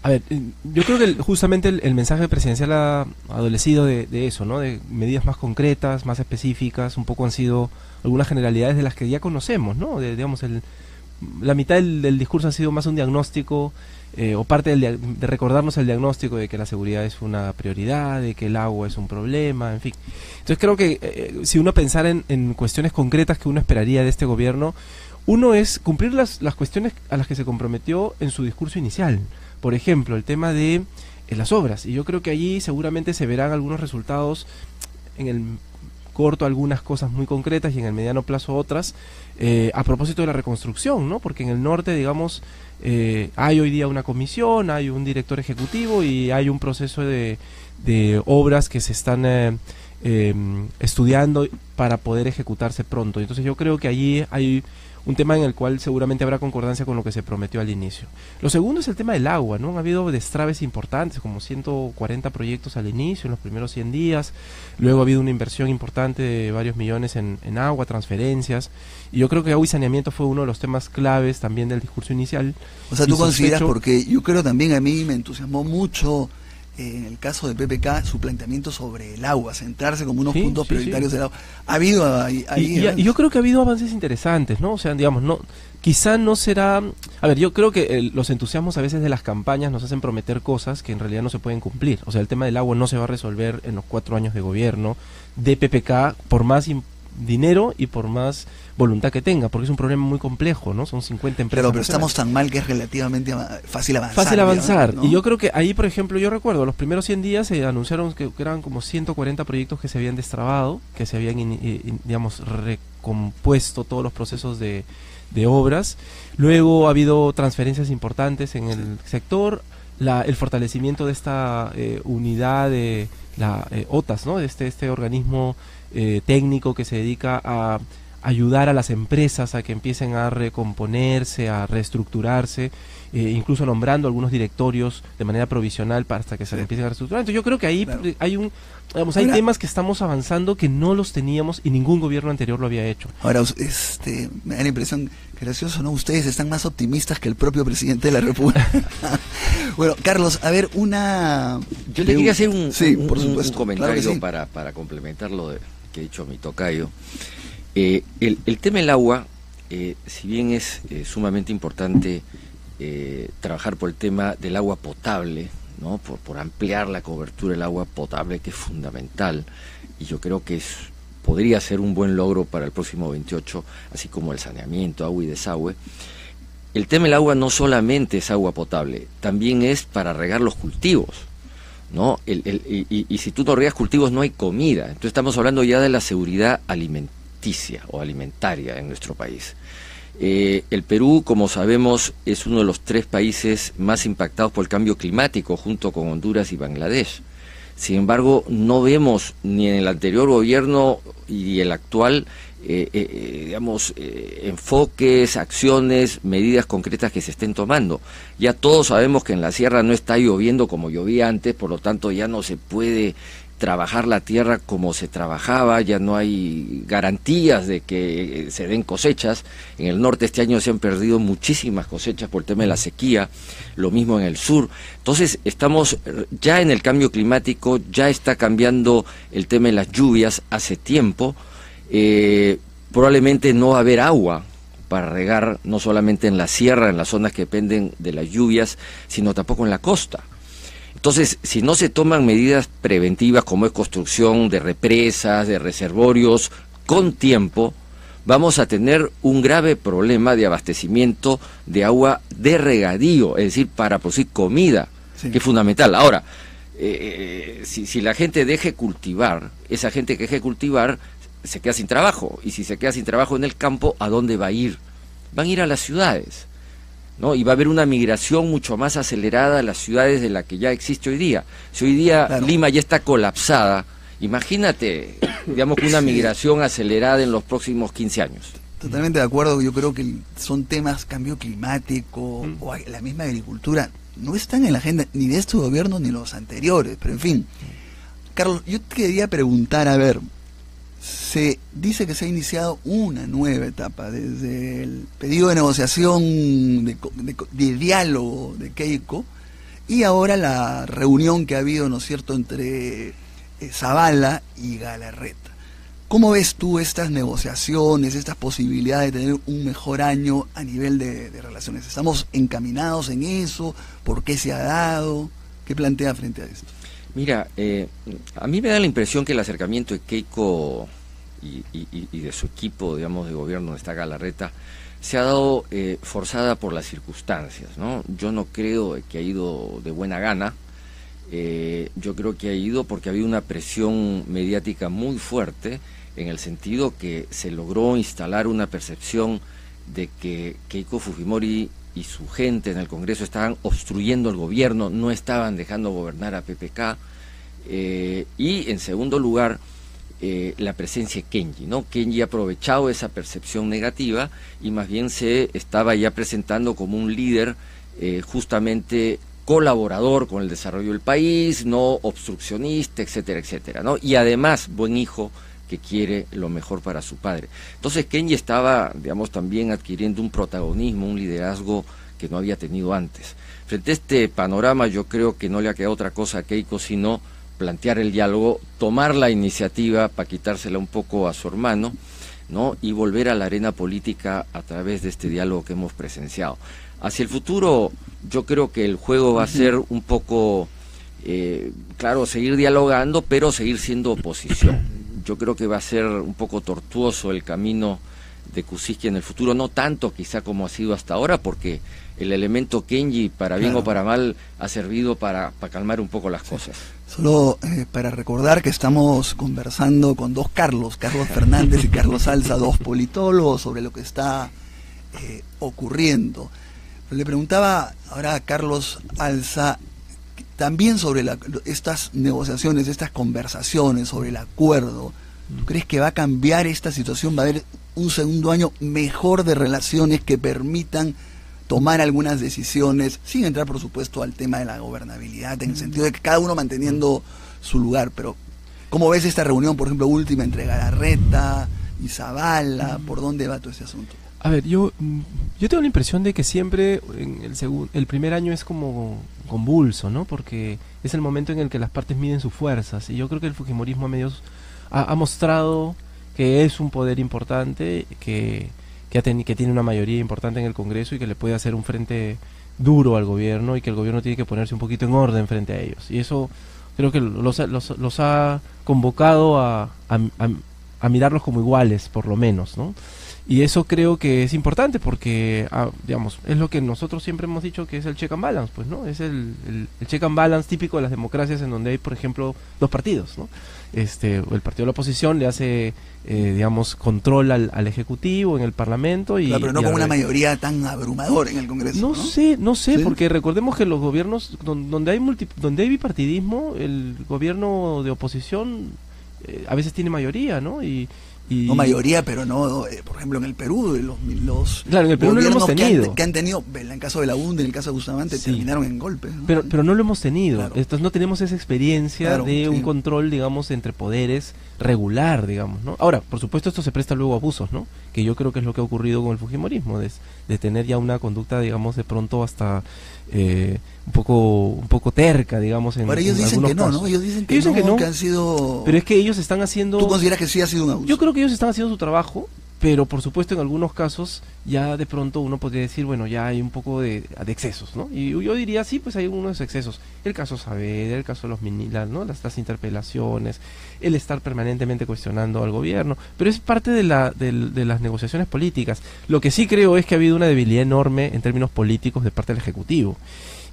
A ver, yo creo que justamente el mensaje presidencial ha adolecido de eso, ¿no? De medidas más concretas, más específicas, un poco han sido algunas generalidades de las que ya conocemos, ¿no? Digamos, la mitad del discurso ha sido más un diagnóstico, o parte de recordarnos el diagnóstico de que la seguridad es una prioridad, de que el agua es un problema, en fin. Entonces creo que si uno pensara en cuestiones concretas que uno esperaría de este gobierno, uno es cumplir las cuestiones a las que se comprometió en su discurso inicial. Por ejemplo, el tema de las obras, y yo creo que allí seguramente se verán algunos resultados, en el corto algunas cosas muy concretas y en el mediano plazo otras, a propósito de la reconstrucción, ¿no? Porque en el norte, digamos, hay hoy día una comisión, hay un director ejecutivo y hay un proceso de obras que se están estudiando para poder ejecutarse pronto. Entonces yo creo que allí hay un tema en el cual seguramente habrá concordancia con lo que se prometió al inicio. Lo segundo es el tema del agua, ¿no? Han habido destraves importantes, como 140 proyectos al inicio, en los primeros 100 días. Luego ha habido una inversión importante de varios millones en agua, transferencias. Y yo creo que agua y saneamiento fue uno de los temas claves también del discurso inicial. O sea, tú consideras, porque yo creo también a mí me entusiasmó mucho en el caso de PPK su planteamiento sobre el agua, centrarse como unos puntos prioritarios del agua. Ha habido ahí y yo creo que ha habido avances interesantes, ¿no? O sea, digamos, no, quizá no será... A ver, yo creo que los entusiasmos a veces de las campañas nos hacen prometer cosas que en realidad no se pueden cumplir. O sea, el tema del agua no se va a resolver en los 4 años de gobierno de PPK, por más dinero y por más voluntad que tenga, porque es un problema muy complejo, ¿no? Son 50 empresas. Pero estamos tan mal que es relativamente fácil avanzar. Fácil avanzar, ¿no? Y yo creo que ahí, por ejemplo, yo recuerdo, los primeros 100 días se anunciaron que eran como 140 proyectos que se habían destrabado, que se habían, digamos, recompuesto todos los procesos de obras. Luego ha habido transferencias importantes en el sector, el fortalecimiento de esta unidad de la OTAS, ¿no? De este organismo técnico que se dedica a ayudar a las empresas a que empiecen a recomponerse, a reestructurarse, incluso nombrando algunos directorios de manera provisional hasta que se empiecen a reestructurar. Entonces yo creo que ahí hay hay temas que estamos avanzando que no los teníamos y ningún gobierno anterior lo había hecho. Ahora, me da la impresión, gracioso, ¿no? Ustedes están más optimistas que el propio presidente de la República. Bueno, Carlos, a ver, yo le quería hacer un comentario, claro, para complementar lo que ha dicho mi tocayo. El tema del agua, si bien es sumamente importante trabajar por el tema del agua potable, ¿no? Por ampliar la cobertura del agua potable, que es fundamental, y yo creo que podría ser un buen logro para el próximo 28, así como el saneamiento, agua y desagüe. El tema del agua no solamente es agua potable, también es para regar los cultivos, ¿no? Y si tú no riegas cultivos no hay comida. Entonces estamos hablando ya de la seguridad alimenticia o alimentaria en nuestro país. El Perú, como sabemos, es uno de los 3 países más impactados por el cambio climático, junto con Honduras y Bangladesh. Sin embargo, no vemos ni en el anterior gobierno y el actual, enfoques, acciones, medidas concretas que se estén tomando. Ya todos sabemos que en la sierra no está lloviendo como llovía antes, por lo tanto ya no se puede trabajar la tierra como se trabajaba, ya no hay garantías de que se den cosechas. En el norte este año se han perdido muchísimas cosechas por el tema de la sequía, lo mismo en el sur. Entonces estamos ya en el cambio climático, ya está cambiando el tema de las lluvias hace tiempo. Probablemente no va a haber agua para regar, no solamente en la sierra, en las zonas que dependen de las lluvias, sino tampoco en la costa. Entonces, si no se toman medidas preventivas como es construcción de represas, de reservorios, con tiempo, vamos a tener un grave problema de abastecimiento de agua de regadío, es decir, para producir comida, que es fundamental. Ahora, si la gente deje cultivar, esa gente que deje cultivar se queda sin trabajo, y si se queda sin trabajo en el campo, ¿a dónde va a ir? Van a ir a las ciudades, ¿no? Y va a haber una migración mucho más acelerada a las ciudades de la que ya existe hoy día. Si hoy día Lima ya está colapsada, imagínate, digamos, que una migración acelerada en los próximos 15 años. Totalmente de acuerdo. Yo creo que son temas, cambio climático o la misma agricultura, no están en la agenda ni de este gobierno ni los anteriores, pero en fin. Carlos, yo te quería preguntar, a ver, se dice que se ha iniciado una nueva etapa desde el pedido de negociación, de diálogo de Keiko, y ahora la reunión que ha habido, ¿no es cierto?, entre Zavala y Galarreta. ¿Cómo ves tú estas negociaciones, estas posibilidades de tener un mejor año a nivel de relaciones? ¿Estamos encaminados en eso? ¿Por qué se ha dado? ¿Qué plantea frente a esto? Mira, a mí me da la impresión que el acercamiento de Keiko y de su equipo, digamos, de gobierno, donde está Galarreta, se ha dado forzada por las circunstancias, ¿no? Yo no creo que ha ido de buena gana. Yo creo que ha ido porque ha habido una presión mediática muy fuerte, en el sentido que se logró instalar una percepción de que Keiko Fujimori y su gente en el Congreso estaban obstruyendo el gobierno, no estaban dejando gobernar a PPK, y en segundo lugar la presencia de Kenji, ¿no? Kenji ha aprovechado esa percepción negativa y más bien se estaba ya presentando como un líder justamente colaborador con el desarrollo del país, no obstruccionista, etcétera, etcétera, ¿no? Y además buen hijo que quiere lo mejor para su padre. Entonces Kenji estaba, digamos, también adquiriendo un protagonismo, un liderazgo que no había tenido antes. Frente a este panorama, yo creo que no le ha quedado otra cosa a Keiko sino plantear el diálogo, tomar la iniciativa para quitársela un poco a su hermano, ¿no? Y volver a la arena política a través de este diálogo que hemos presenciado. Hacia el futuro, yo creo que el juego va a ser un poco, claro, seguir dialogando, pero seguir siendo oposición. Yo creo que va a ser un poco tortuoso el camino de Kuczynski en el futuro, no tanto quizá como ha sido hasta ahora, porque el elemento Kenji, para bien o para mal, ha servido para calmar un poco las cosas. Solo para recordar que estamos conversando con dos Carlos Fernández y Carlos Alza, dos politólogos, sobre lo que está ocurriendo. Le preguntaba ahora a Carlos Alza también sobre estas negociaciones, estas conversaciones sobre el acuerdo. ¿Tú crees que va a cambiar esta situación? ¿Va a haber un segundo año mejor de relaciones que permitan tomar algunas decisiones, sin entrar por supuesto al tema de la gobernabilidad, en el sentido de que cada uno manteniendo su lugar? Pero ¿cómo ves esta reunión, por ejemplo, última entre Galarreta y Zavala? ¿Por dónde va todo ese asunto? A ver, yo tengo la impresión de que siempre el primer año es como convulso, ¿no? Porque es el momento en el que las partes miden sus fuerzas, y yo creo que el fujimorismo ha mostrado que es un poder importante, que tiene una mayoría importante en el Congreso y que le puede hacer un frente duro al gobierno, y que el gobierno tiene que ponerse un poquito en orden frente a ellos. Y eso creo que los ha convocado a mirarlos como iguales, por lo menos, ¿no? Y eso creo que es importante porque, digamos, es lo que nosotros siempre hemos dicho, que es el check and balance, pues, ¿no? Es el check and balance típico de las democracias, en donde hay, por ejemplo, dos partidos, ¿no? El partido de la oposición le hace, digamos, control al Ejecutivo en el Parlamento. Claro, pero no con una mayoría tan abrumadora en el Congreso. No sé, ¿sí? Porque recordemos que los gobiernos, donde hay bipartidismo, el gobierno de oposición a veces tiene mayoría, ¿no? No mayoría, pero no, por ejemplo, en el Perú, claro, en el Perú no lo hemos tenido. Que han tenido, en el caso de la UND, en el caso de Bustamante, sí, terminaron en golpes, ¿no? Pero no lo hemos tenido. Claro. Entonces no tenemos esa experiencia de un sí, control, digamos, entre poderes regular, digamos, ¿no? Ahora, por supuesto, esto se presta luego a abusos, ¿no? Que yo creo que es lo que ha ocurrido con el fujimorismo, de tener ya una conducta, digamos, de pronto hasta un poco terca, digamos, en Pero ellos dicen que no, ¿no? Ellos dicen que no, que han sido... Pero es que ellos están haciendo... ¿Tú consideras que sí ha sido un abuso? Yo creo que ellos están haciendo su trabajo, pero por supuesto en algunos casos ya de pronto uno podría decir, bueno, ya hay un poco de excesos, ¿no? Y yo diría, sí, pues hay algunos excesos. El caso Saavedra, el caso de los ¿no? las interpelaciones, el estar permanentemente cuestionando al gobierno, pero es parte de las negociaciones políticas. Lo que sí creo es que ha habido una debilidad enorme en términos políticos de parte del Ejecutivo,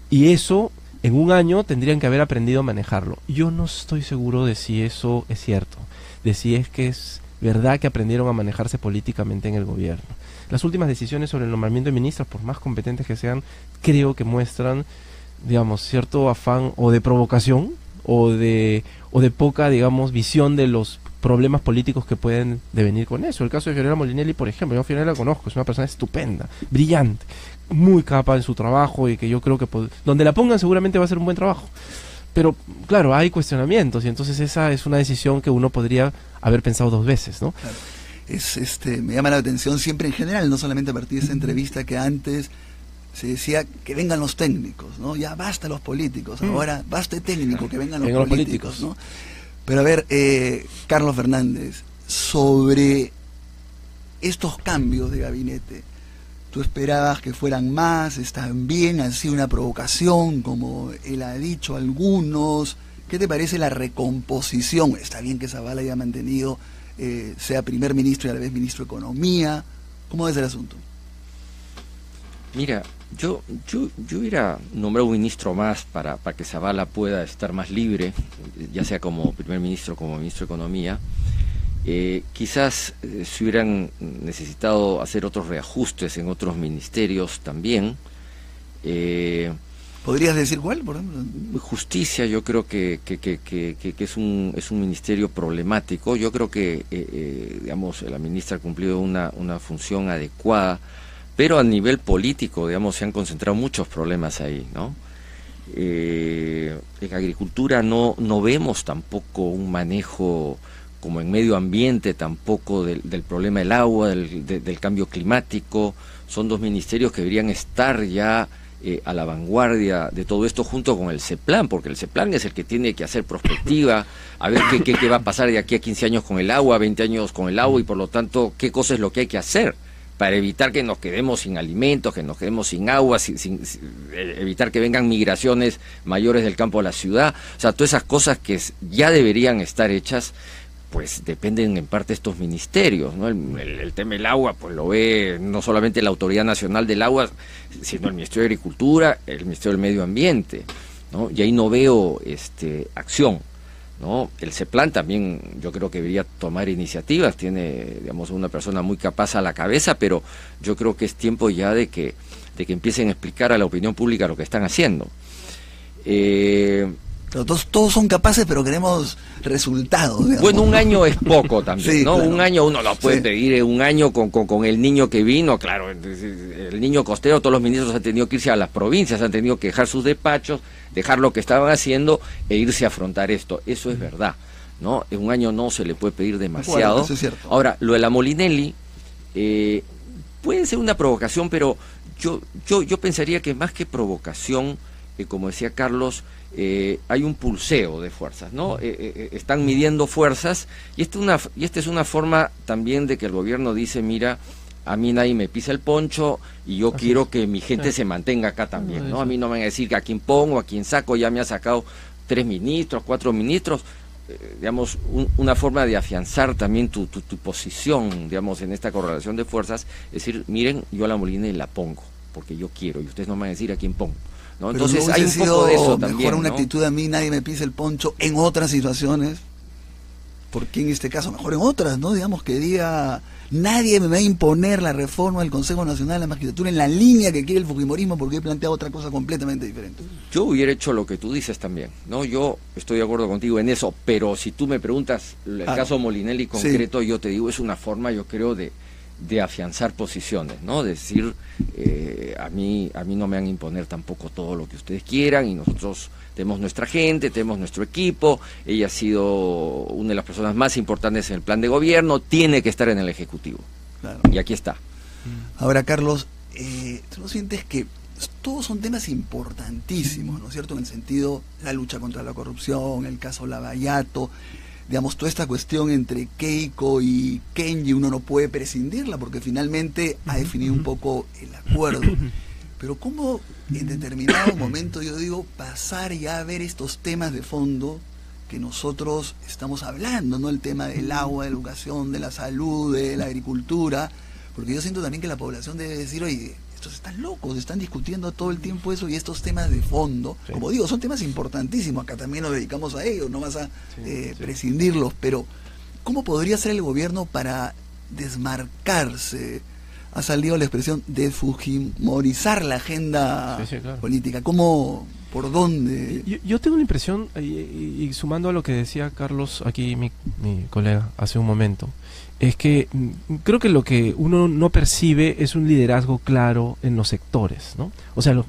y eso en un año tendrían que haber aprendido a manejarlo. Yo no estoy seguro de si eso es cierto, de si es que es verdad que aprendieron a manejarse políticamente en el gobierno. Las últimas decisiones sobre el nombramiento de ministros, por más competentes que sean, creo que muestran, digamos, cierto afán o de provocación o de poca, digamos, visión de los problemas políticos que pueden devenir con eso. El caso de Fiorella Molinelli, por ejemplo, yo a Fiorella la conozco, es una persona estupenda, brillante, muy capaz en su trabajo y que yo creo que donde la pongan seguramente va a ser un buen trabajo. Pero claro, hay cuestionamientos y entonces esa es una decisión que uno podría haber pensado 2 veces, ¿no? Claro. Me llama la atención siempre en general, no solamente a partir de esa entrevista, que antes se decía que vengan los técnicos, ¿no? Ya basta los políticos, ahora basta el técnico, que vengan los políticos, ¿no? Pero a ver, Carlos Fernández, sobre estos cambios de gabinete, ¿tú esperabas que fueran más? ¿Están bien? ¿Ha sido una provocación, como él ha dicho algunos? ¿Qué te parece la recomposición? Está bien que Zavala haya mantenido, sea primer ministro y a la vez ministro de Economía. ¿Cómo es el asunto? Mira, yo hubiera nombrado un ministro más para que Zavala pueda estar más libre, ya sea como primer ministro o como ministro de Economía. Quizás se hubieran necesitado hacer otros reajustes en otros ministerios también. ¿Podrías decir cuál, por ejemplo? Justicia, yo creo que es un ministerio problemático. Yo creo que digamos, la ministra ha cumplido una función adecuada, pero a nivel político, digamos, se han concentrado muchos problemas ahí, ¿no? En agricultura no vemos tampoco un manejo, como en medio ambiente, tampoco del problema del agua, del cambio climático. Son 2 ministerios que deberían estar ya a la vanguardia de todo esto, junto con el CEPLAN, porque el CEPLAN es el que tiene que hacer prospectiva, a ver qué va a pasar de aquí a 15 años con el agua, 20 años con el agua, y por lo tanto, qué cosa es lo que hay que hacer para evitar que nos quedemos sin alimentos, que nos quedemos sin agua, evitar que vengan migraciones mayores del campo a la ciudad. O sea, todas esas cosas que ya deberían estar hechas, pues dependen en parte de estos ministerios, ¿no? El tema del agua, pues lo ve no solamente la Autoridad Nacional del Agua, sino el Ministerio de Agricultura, el Ministerio del Medio Ambiente, ¿no? Y ahí no veo acción, ¿no? El CEPLAN también yo creo que debería tomar iniciativas, tiene, digamos, una persona muy capaz a la cabeza, pero yo creo que es tiempo ya de que empiecen a explicar a la opinión pública lo que están haciendo. Pero todos son capaces, pero queremos resultados, digamos. Bueno, un año es poco también, sí, ¿no? Claro. Un año uno lo puede pedir, un año con el niño que vino, claro, el niño costero, todos los ministros han tenido que irse a las provincias, han tenido que dejar sus despachos, dejar lo que estaban haciendo e irse a afrontar esto. Eso es verdad, ¿no? En un año no se le puede pedir demasiado. Bueno, eso es cierto. Ahora, lo de la Molinelli puede ser una provocación, pero yo pensaría que más que provocación, como decía Carlos, hay un pulseo de fuerzas, ¿no? Están midiendo fuerzas y esta es una forma también de que el gobierno dice, mira, a mí nadie me pisa el poncho y yo quiero que mi gente se mantenga acá también, ¿no? A mí no me van a decir que a quién pongo, a quién saco, ya me ha sacado 3 ministros, 4 ministros, digamos, una forma de afianzar también tu posición, digamos, en esta correlación de fuerzas, es decir, miren, yo a la Molina la pongo, porque yo quiero, y ustedes no me van a decir a quién pongo, ¿no? Entonces hay un poco de eso también, mejor una ¿no? actitud a mí, nadie me pisa el poncho en otras situaciones, porque en este caso mejor en otras, ¿no? Digamos que diga, nadie me va a imponer la reforma del Consejo Nacional de la Magistratura en la línea que quiere el fujimorismo, porque he planteado otra cosa completamente diferente. Yo hubiera hecho lo que tú dices también, ¿no? Yo estoy de acuerdo contigo en eso, pero si tú me preguntas el caso Molinelli concreto, sí, yo te digo, es una forma, yo creo, de afianzar posiciones, ¿no? Decir, a mí no me van a imponer tampoco todo lo que ustedes quieran, y nosotros tenemos nuestra gente, tenemos nuestro equipo, ella ha sido una de las personas más importantes en el plan de gobierno, tiene que estar en el Ejecutivo. Claro. Y aquí está. Ahora, Carlos, ¿tú no sientes que todos son temas importantísimos, ¿no es cierto? En el sentido, la lucha contra la corrupción, el caso Lavallato, digamos, toda esta cuestión entre Keiko y Kenji, uno no puede prescindirla porque finalmente ha definido un poco el acuerdo. Pero cómo en determinado momento, yo digo, pasar ya a ver estos temas de fondo que nosotros estamos hablando, ¿no? El tema del agua, de la educación, de la salud, de la agricultura, porque yo siento también que la población debe decir, oye, estos están locos, están discutiendo todo el tiempo eso, y estos temas de fondo, sí, como digo, son temas importantísimos, acá también nos dedicamos a ellos, no vas a prescindirlos, pero ¿cómo podría ser el gobierno para desmarcarse? Ha salido la expresión desfujimorizar la agenda claro. política. ¿Cómo, por dónde? Yo tengo la impresión, y sumando a lo que decía Carlos, aquí mi colega, hace un momento, es que creo que lo que uno no percibe es un liderazgo claro en los sectores, ¿no? O sea, yo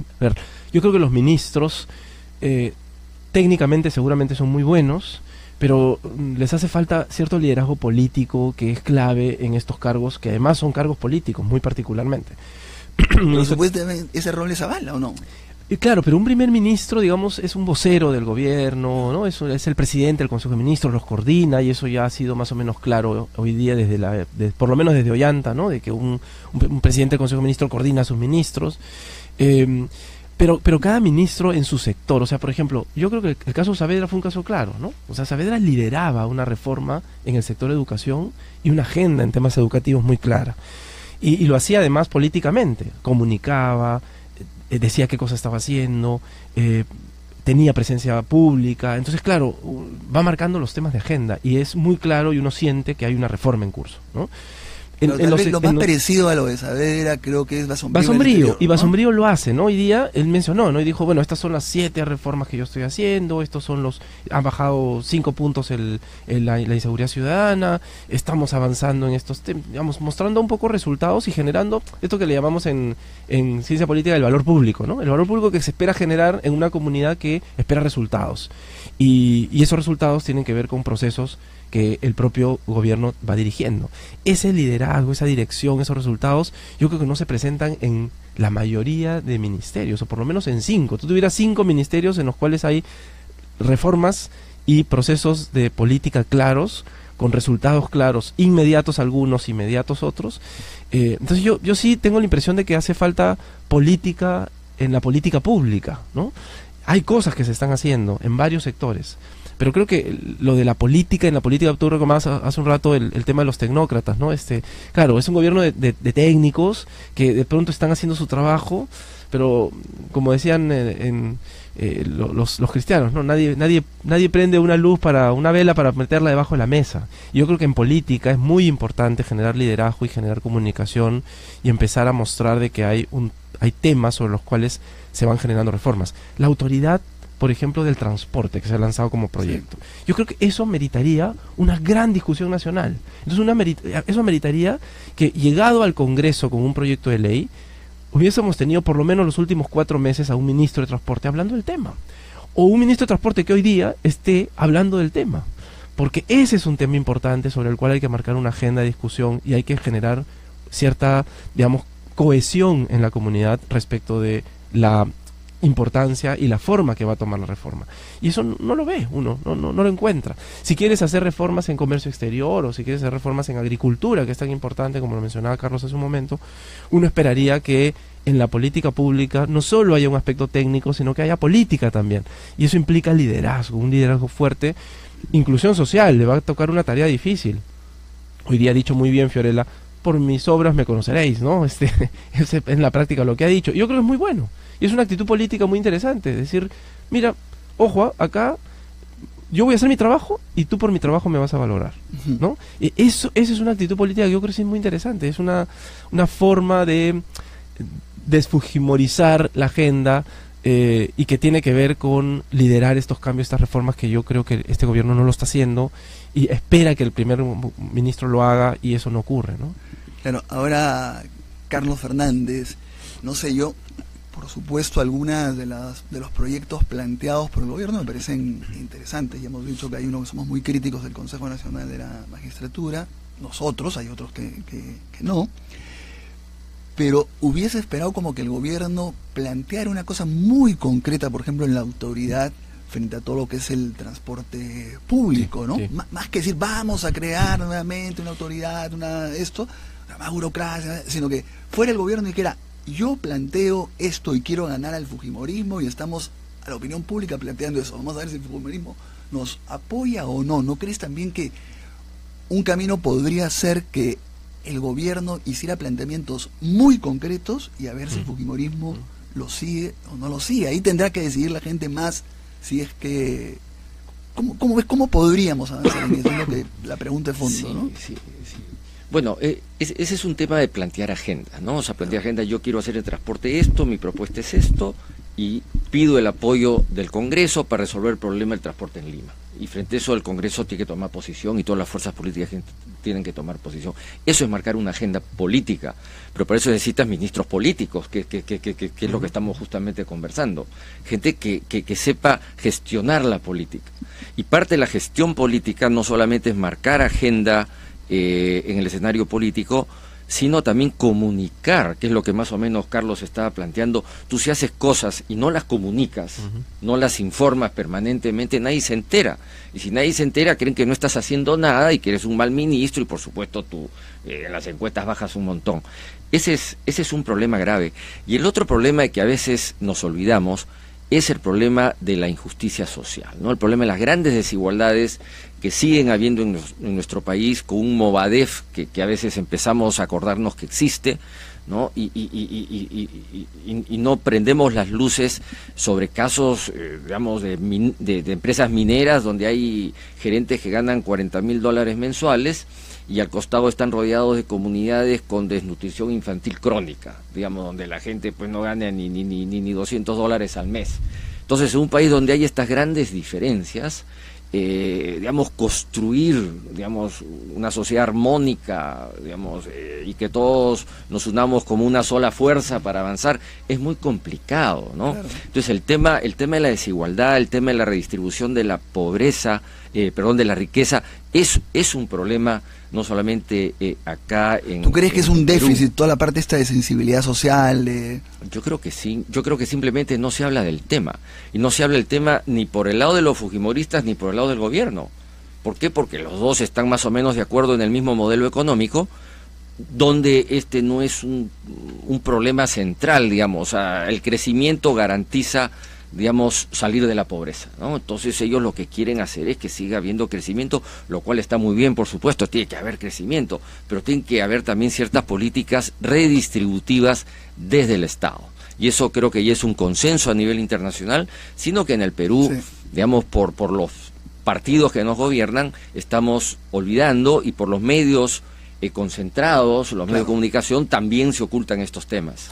creo que los ministros técnicamente seguramente son muy buenos, pero les hace falta cierto liderazgo político que es clave en estos cargos, que además son cargos políticos, muy particularmente. Pero supuestamente ese rol les avala, ¿o no? Claro, pero un primer ministro, digamos, es un vocero del gobierno, ¿no? Es el presidente del Consejo de Ministros, los coordina, y eso ya ha sido más o menos claro hoy día por lo menos desde Ollanta, ¿no? De que un presidente del Consejo de Ministros coordina a sus ministros. Pero cada ministro en su sector, o sea, por ejemplo, yo creo que el caso Saavedra fue un caso claro, ¿no? O sea, Saavedra lideraba una reforma en el sector de educación y una agenda en temas educativos muy clara. Y lo hacía además políticamente, comunicaba, decía qué cosa estaba haciendo, tenía presencia pública. Entonces, claro, va marcando los temas de agenda y es muy claro y uno siente que hay una reforma en curso, ¿no? Lo más parecido a lo de Saavedra creo que es Basombrío, y Basombrío lo hace, ¿no? Hoy día él mencionó, ¿no? Y dijo, bueno, estas son las 7 reformas que yo estoy haciendo, estos son han bajado 5 puntos la inseguridad ciudadana, estamos avanzando en estos temas, digamos, mostrando un poco resultados y generando esto que le llamamos en ciencia política el valor público, ¿no? El valor público que se espera generar en una comunidad que espera resultados. Y esos resultados tienen que ver con procesos que el propio gobierno va dirigiendo. Ese liderazgo, esa dirección, esos resultados, yo creo que no se presentan en la mayoría de ministerios, o por lo menos en 5. Tú tuvieras 5 ministerios en los cuales hay reformas y procesos de política claros, con resultados claros, inmediatos algunos, inmediatos otros. Entonces yo sí tengo la impresión de que hace falta política en la política pública, ¿no? Hay cosas que se están haciendo en varios sectores, pero creo que lo de la política, en la política, tú recordabas hace un rato el tema de los tecnócratas, ¿no? Claro, es un gobierno de técnicos que de pronto están haciendo su trabajo, pero como decían los cristianos, ¿no? Nadie prende una vela para meterla debajo de la mesa. Y yo creo que en política es muy importante generar liderazgo y generar comunicación y empezar a mostrar de que hay temas sobre los cuales se van generando reformas. La autoridad, por ejemplo, del transporte que se ha lanzado como proyecto. Sí. Yo creo que eso meritaría una gran discusión nacional. Entonces eso meritaría que, llegado al Congreso con un proyecto de ley, hubiésemos tenido por lo menos los últimos 4 meses a un ministro de Transporte hablando del tema. O un ministro de Transporte que hoy día esté hablando del tema. Porque ese es un tema importante sobre el cual hay que marcar una agenda de discusión y hay que generar cierta, digamos, cohesión en la comunidad respecto de la importancia y la forma que va a tomar la reforma. Y eso no lo ve uno, no lo encuentra. Si quieres hacer reformas en comercio exterior o si quieres hacer reformas en agricultura, que es tan importante como lo mencionaba Carlos hace un momento, uno esperaría que en la política pública no solo haya un aspecto técnico, sino que haya política también. Y eso implica liderazgo, un liderazgo fuerte. Inclusión social, le va a tocar una tarea difícil. Hoy día ha dicho muy bien Fiorella, por mis obras me conoceréis, ¿no? Es en la práctica lo que ha dicho. Yo creo que es muy bueno. Y es una actitud política muy interesante. Es decir, mira, ojo, acá yo voy a hacer mi trabajo y tú por mi trabajo me vas a valorar, ¿no? Esa es una actitud política que yo creo que es muy interesante. Es una forma de desfujimorizar la agenda y que tiene que ver con liderar estos cambios, estas reformas que yo creo que este gobierno no lo está haciendo y espera que el primer ministro lo haga y eso no ocurre, ¿no? Claro, ahora Carlos Fernández, no sé, yo por supuesto algunas de los proyectos planteados por el gobierno me parecen interesantes. Ya hemos dicho que hay uno que somos muy críticos del Consejo Nacional de la Magistratura, nosotros, hay otros que no, pero hubiese esperado como que el gobierno planteara una cosa muy concreta, por ejemplo en la autoridad frente a todo lo que es el transporte público, ¿no? Sí. Más que decir vamos a crear nuevamente una autoridad, más burocracia, sino que fuera el gobierno y que era yo planteo esto y quiero ganar al fujimorismo y estamos a la opinión pública planteando eso. Vamos a ver si el fujimorismo nos apoya o no. ¿No crees también que un camino podría ser que el gobierno hiciera planteamientos muy concretos y a ver si el fujimorismo lo sigue o no lo sigue? Ahí tendrá que decidir la gente más si es que ¿Cómo ves cómo podríamos avanzar en eso? Es lo que la pregunta de fondo, ¿no? Sí. Bueno, ese es un tema de plantear agenda, ¿no? O sea, plantear agenda, yo quiero hacer el transporte esto, mi propuesta es esto, y pido el apoyo del Congreso para resolver el problema del transporte en Lima. Y frente a eso el Congreso tiene que tomar posición y todas las fuerzas políticas tienen que tomar posición. Eso es marcar una agenda política, pero para eso necesitas ministros políticos, que es lo que estamos justamente conversando. Gente que sepa gestionar la política. Y parte de la gestión política no solamente es marcar agenda en el escenario político, sino también comunicar, que es lo que más o menos Carlos estaba planteando. Tú si haces cosas y no las comunicas, no las informas permanentemente, nadie se entera. Y si nadie se entera, creen que no estás haciendo nada y que eres un mal ministro y por supuesto tú en las encuestas bajas un montón. Ese es un problema grave. Y el otro problema de que a veces nos olvidamos es el problema de la injusticia social, ¿no? El problema de las grandes desigualdades que siguen habiendo en nuestro país, con un Movadef que a veces empezamos a acordarnos que existe, ¿no? Y no prendemos las luces sobre casos, digamos, de empresas mineras donde hay gerentes que ganan $40,000 mensuales y al costado están rodeados de comunidades con desnutrición infantil crónica, digamos, donde la gente pues no gana ni $200 al mes. Entonces, en un país donde hay estas grandes diferencias, digamos, construir, digamos, una sociedad armónica, digamos, y que todos nos unamos como una sola fuerza para avanzar, es muy complicado, ¿no? Claro. Entonces, el tema de la desigualdad, el tema de la redistribución de la pobreza, de la riqueza, es un problema no solamente acá en... ¿Tú crees que es un déficit toda la parte esta de sensibilidad social? Yo creo que sí, yo creo que simplemente no se habla del tema, y no se habla del tema ni por el lado de los fujimoristas ni por el lado del gobierno. ¿Por qué? Porque los dos están más o menos de acuerdo en el mismo modelo económico, donde este no es un problema central, digamos. O sea, el crecimiento garantiza, digamos, salir de la pobreza, ¿no? Entonces ellos lo que quieren hacer es que siga habiendo crecimiento, lo cual está muy bien, por supuesto, tiene que haber crecimiento, pero tiene que haber también ciertas políticas redistributivas desde el Estado. Y eso creo que ya es un consenso a nivel internacional, sino que en el Perú, sí, digamos, por los partidos que nos gobiernan, estamos olvidando, y por los medios concentrados, los medios de comunicación, también se ocultan estos temas.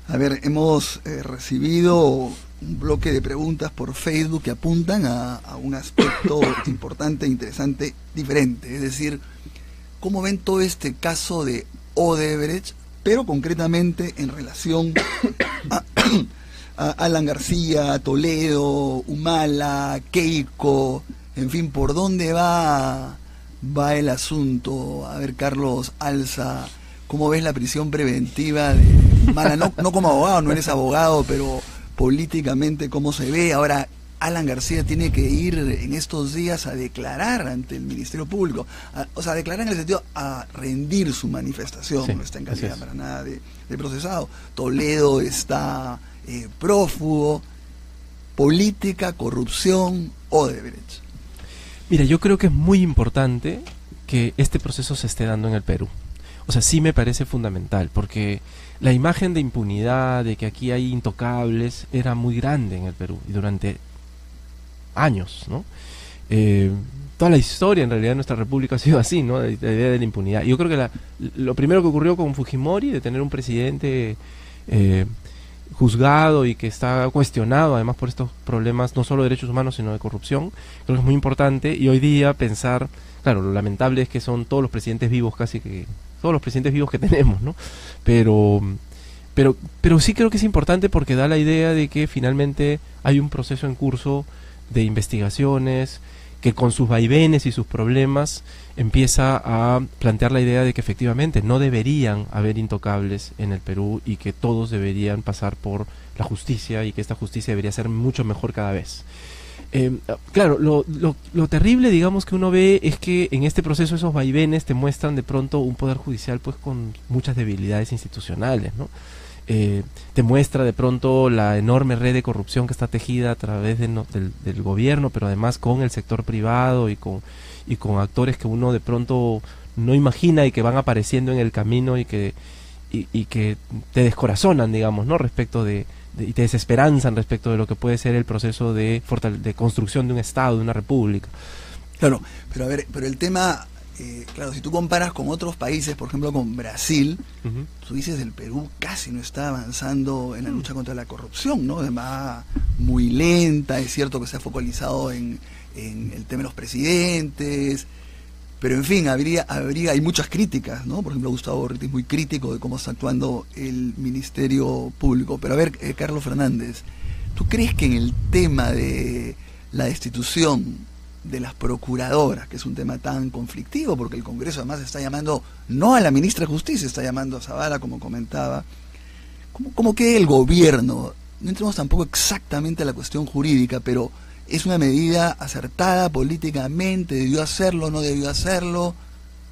A ver, hemos recibido un bloque de preguntas por Facebook que apuntan a un aspecto importante, interesante, diferente. Es decir, ¿cómo ven todo este caso de Odebrecht, pero concretamente en relación a Alan García, Toledo, Humala, Keiko, en fin, ¿por dónde va el asunto? A ver, Carlos Alza, ¿cómo ves la prisión preventiva de Humala? No como abogado, no eres abogado, pero políticamente, ¿cómo se ve? Ahora, Alan García tiene que ir en estos días a declarar ante el Ministerio Público, a declarar en el sentido a rendir su manifestación, sí, no está en calidad para nada de procesado. Toledo está prófugo, política, corrupción, Odebrecht. Mira, yo creo que es muy importante que este proceso se esté dando en el Perú. O sea, sí me parece fundamental, porque la imagen de impunidad, de que aquí hay intocables, era muy grande en el Perú, y durante años, ¿no? Toda la historia, en realidad, de nuestra república ha sido así, ¿no? La idea de la impunidad. Yo creo que lo primero que ocurrió con Fujimori, de tener un presidente juzgado y que está cuestionado, además, por estos problemas, no solo de derechos humanos, sino de corrupción, creo que es muy importante. Y hoy día pensar, claro, lo lamentable es que son todos los presidentes vivos, casi que todos los presidentes vivos que tenemos, ¿no? Pero sí creo que es importante, porque da la idea de que finalmente hay un proceso en curso de investigaciones que, con sus vaivenes y sus problemas, empieza a plantear la idea de que efectivamente no deberían haber intocables en el Perú, y que todos deberían pasar por la justicia, y que esta justicia debería ser mucho mejor cada vez. Claro, lo terrible, digamos, que uno ve es que en este proceso esos vaivenes te muestran de pronto un poder judicial pues con muchas debilidades institucionales, ¿no? Te muestra de pronto la enorme red de corrupción que está tejida a través del gobierno, pero además con el sector privado y con actores que uno de pronto no imagina y que van apareciendo en el camino y que te descorazonan, digamos, ¿no? Respecto de y te desesperanzan respecto de lo que puede ser el proceso de construcción de un Estado, de una república. Claro, pero a ver, pero el tema, claro, si tú comparas con otros países, por ejemplo con Brasil, tú dices el Perú casi no está avanzando en la lucha contra la corrupción, ¿no? Además, muy lenta, es cierto que se ha focalizado en el tema de los presidentes, pero en fin, hay muchas críticas, ¿no? Por ejemplo, Gustavo Borgetti es muy crítico de cómo está actuando el Ministerio Público. Pero a ver, Carlos Fernández, ¿tú crees que en el tema de la destitución de las procuradoras, que es un tema tan conflictivo, porque el Congreso además está llamando no a la ministra de Justicia, está llamando a Zavala, como comentaba, ¿cómo que el gobierno, no entremos tampoco exactamente a la cuestión jurídica, pero es una medida acertada políticamente, debió hacerlo, no debió hacerlo?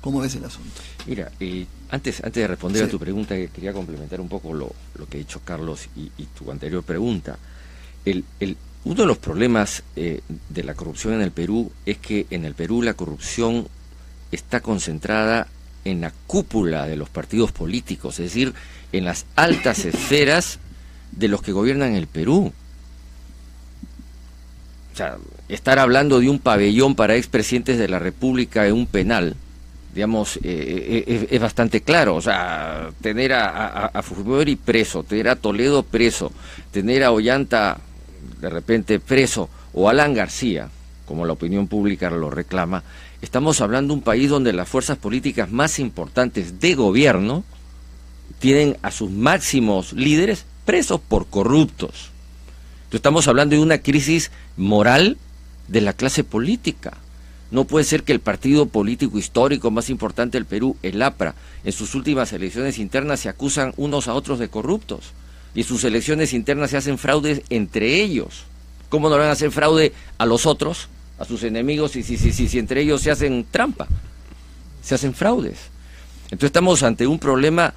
¿Cómo ves el asunto? Mira, antes de responder a tu pregunta, quería complementar un poco lo que ha dicho Carlos y tu anterior pregunta. Uno de los problemas de la corrupción en el Perú es que en el Perú la corrupción está concentrada en la cúpula de los partidos políticos, es decir, en las altas esferas de los que gobiernan el Perú. O sea, estar hablando de un pabellón para expresidentes de la República en un penal, digamos, es bastante claro. O sea, tener a Fujimori preso, tener a Toledo preso, tener a Ollanta de repente preso, o Alan García, como la opinión pública lo reclama, estamos hablando de un país donde las fuerzas políticas más importantes de gobierno tienen a sus máximos líderes presos por corruptos. Entonces estamos hablando de una crisis moral de la clase política. No puede ser que el partido político histórico más importante del Perú, el APRA, en sus últimas elecciones internas se acusan unos a otros de corruptos. Y sus elecciones internas se hacen fraudes entre ellos. ¿Cómo no van a hacer fraude a los otros, a sus enemigos, si entre ellos se hacen trampa? Se hacen fraudes. Entonces estamos ante un problema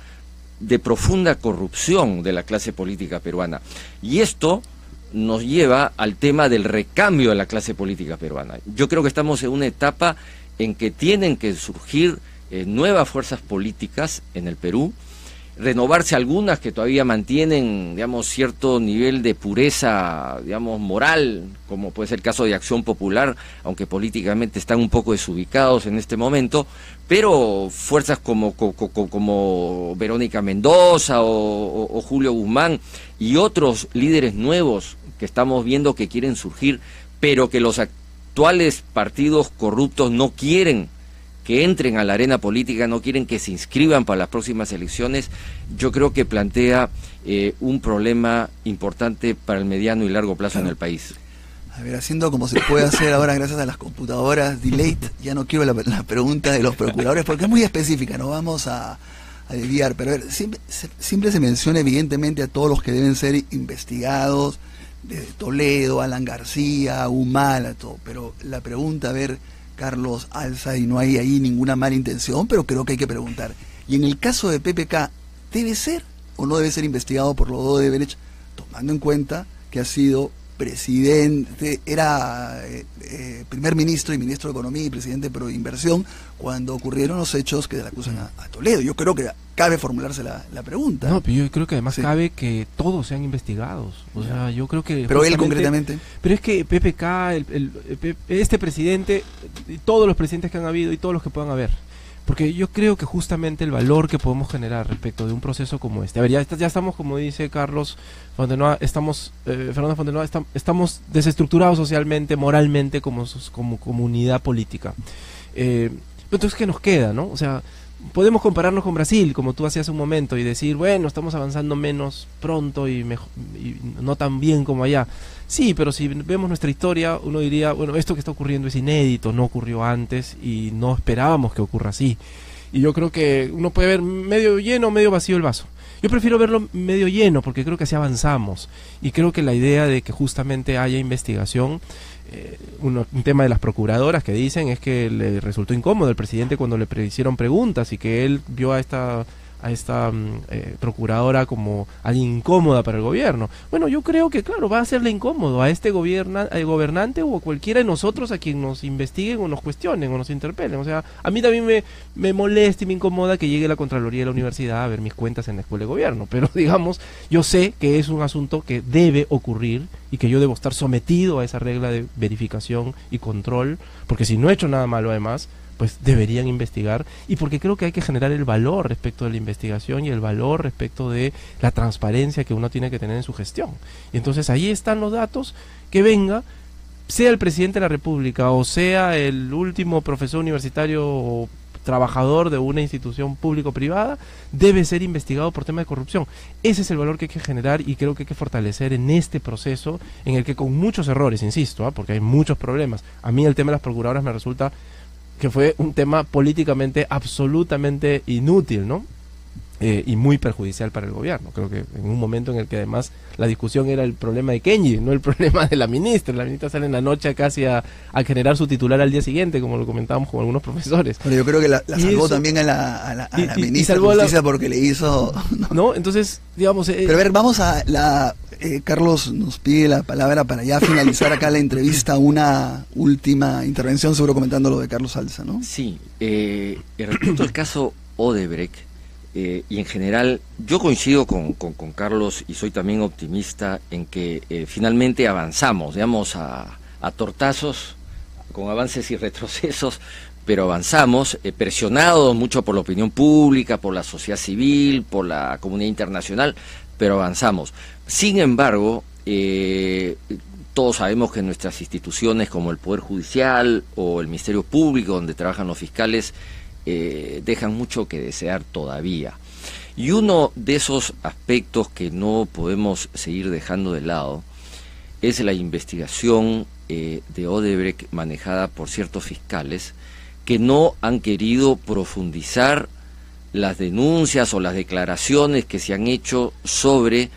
de profunda corrupción de la clase política peruana. Y esto nos lleva al tema del recambio de la clase política peruana. Yo creo que estamos en una etapa en que tienen que surgir nuevas fuerzas políticas en el Perú, renovarse algunas que todavía mantienen, digamos, cierto nivel de pureza, digamos, moral, como puede ser el caso de Acción Popular, aunque políticamente están un poco desubicados en este momento, pero fuerzas como Verónica Mendoza o Julio Guzmán y otros líderes nuevos que estamos viendo que quieren surgir, pero que los actuales partidos corruptos no quieren que entren a la arena política, no quieren que se inscriban para las próximas elecciones, yo creo que plantea un problema importante para el mediano y largo plazo en el país. A ver, haciendo como se puede hacer ahora gracias a las computadoras, delete, ya no quiero la pregunta de los procuradores porque es muy específica, no vamos a desviar, pero a ver, siempre se menciona evidentemente a todos los que deben ser investigados, desde Toledo, Alan García, Humala, todo, pero la pregunta, a ver, Carlos alza, y no hay ahí ninguna mala intención, pero creo que hay que preguntar. Y en el caso de PPK, ¿debe ser o no debe ser investigado por los dos de Odebrecht, tomando en cuenta que ha sido presidente, era primer ministro y ministro de Economía y presidente de Proinversión cuando ocurrieron los hechos que le acusan a Toledo? Yo creo que cabe formularse la pregunta. No, pero yo creo que además cabe que todos sean investigados. O sea, yo creo que... Pero él concretamente... Pero es que PPK, este presidente, todos los presidentes que han habido y todos los que puedan haber. Porque yo creo que justamente el valor que podemos generar respecto de un proceso como este... A ver, ya estamos, como dice Carlos Fontenoy, Fernando Fontenoy, estamos desestructurados socialmente, moralmente, como comunidad política. Entonces, ¿qué nos queda, no? O sea, podemos compararnos con Brasil, como tú hacías un momento, y decir, bueno, estamos avanzando menos pronto y no tan bien como allá. Sí, pero si vemos nuestra historia, uno diría, bueno, esto que está ocurriendo es inédito, no ocurrió antes y no esperábamos que ocurra así. Y yo creo que uno puede ver medio lleno o medio vacío el vaso. Yo prefiero verlo medio lleno porque creo que así avanzamos. Y creo que la idea de que justamente haya investigación, un tema de las procuradoras que dicen es que le resultó incómodo al presidente cuando le hicieron preguntas y que él vio a procuradora como alguien incómoda para el gobierno. Bueno, yo creo que, claro, va a hacerle incómodo a este gobernante o a cualquiera de nosotros a quien nos investiguen o nos cuestionen o nos interpelen. O sea, a mí también me molesta y me incomoda que llegue la Contraloría de la universidad a ver mis cuentas en la escuela de gobierno, pero digamos, yo sé que es un asunto que debe ocurrir y que yo debo estar sometido a esa regla de verificación y control, porque si no he hecho nada malo además, pues deberían investigar, y porque creo que hay que generar el valor respecto de la investigación y el valor respecto de la transparencia que uno tiene que tener en su gestión. Y entonces ahí están los datos, que venga, sea el presidente de la República o sea el último profesor universitario o trabajador de una institución público-privada, debe ser investigado por tema de corrupción. Ese es el valor que hay que generar y creo que hay que fortalecer en este proceso, en el que con muchos errores, insisto, porque hay muchos problemas. A mí el tema de las procuradoras me resulta que fue un tema políticamente absolutamente inútil, ¿no? Y muy perjudicial para el gobierno. Creo que en un momento en el que además la discusión era el problema de Kenji, no el problema de la ministra. La ministra sale en la noche casi a generar su titular al día siguiente, como lo comentábamos con algunos profesores. Pero yo creo que la salvó también a la ministra de Justicia porque le hizo... ¿No? Entonces, digamos... Pero a ver, vamos a Carlos nos pide la palabra para ya finalizar acá la entrevista, una última intervención, seguro comentando lo de Carlos Salza, ¿no? Sí, respecto al caso Odebrecht, y en general yo coincido con Carlos y soy también optimista en que finalmente avanzamos, digamos, a tortazos, con avances y retrocesos, pero avanzamos, presionados mucho por la opinión pública, por la sociedad civil, por la comunidad internacional, pero avanzamos. Sin embargo, todos sabemos que nuestras instituciones como el Poder Judicial o el Ministerio Público, donde trabajan los fiscales, dejan mucho que desear todavía. Y uno de esos aspectos que no podemos seguir dejando de lado es la investigación de Odebrecht manejada por ciertos fiscales que no han querido profundizar las denuncias o las declaraciones que se han hecho sobre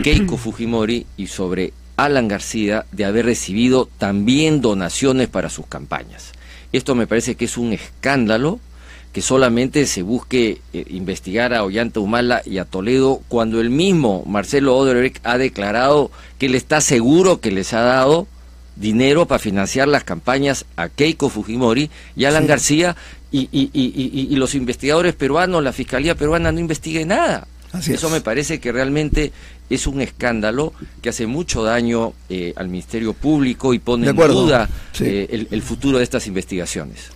Keiko Fujimori y sobre Alan García de haber recibido también donaciones para sus campañas. Esto me parece que es un escándalo, que solamente se busque investigar a Ollanta Humala y a Toledo, cuando el mismo Marcelo Odebrecht ha declarado que él está seguro que les ha dado dinero para financiar las campañas a Keiko Fujimori y Alan García, y los investigadores peruanos, la Fiscalía peruana no investigue nada. Eso me parece que realmente es un escándalo que hace mucho daño al Ministerio Público y pone en duda el futuro de estas investigaciones.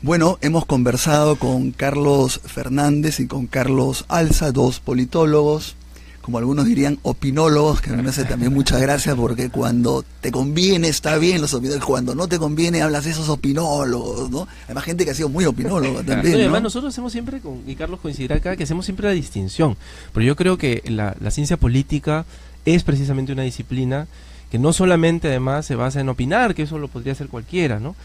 Bueno, hemos conversado con Carlos Fernández y con Carlos Alza, dos politólogos, como algunos dirían opinólogos, que me hace también muchas gracias, porque cuando te conviene está bien los opinólogos, cuando no te conviene hablas de esos opinólogos, ¿no? Además gente que ha sido muy opinóloga también, ¿no? Además nosotros hacemos siempre, y Carlos coincidirá acá, que hacemos siempre la distinción, pero yo creo que la ciencia política es precisamente una disciplina que no solamente además se basa en opinar, que eso lo podría hacer cualquiera, ¿no?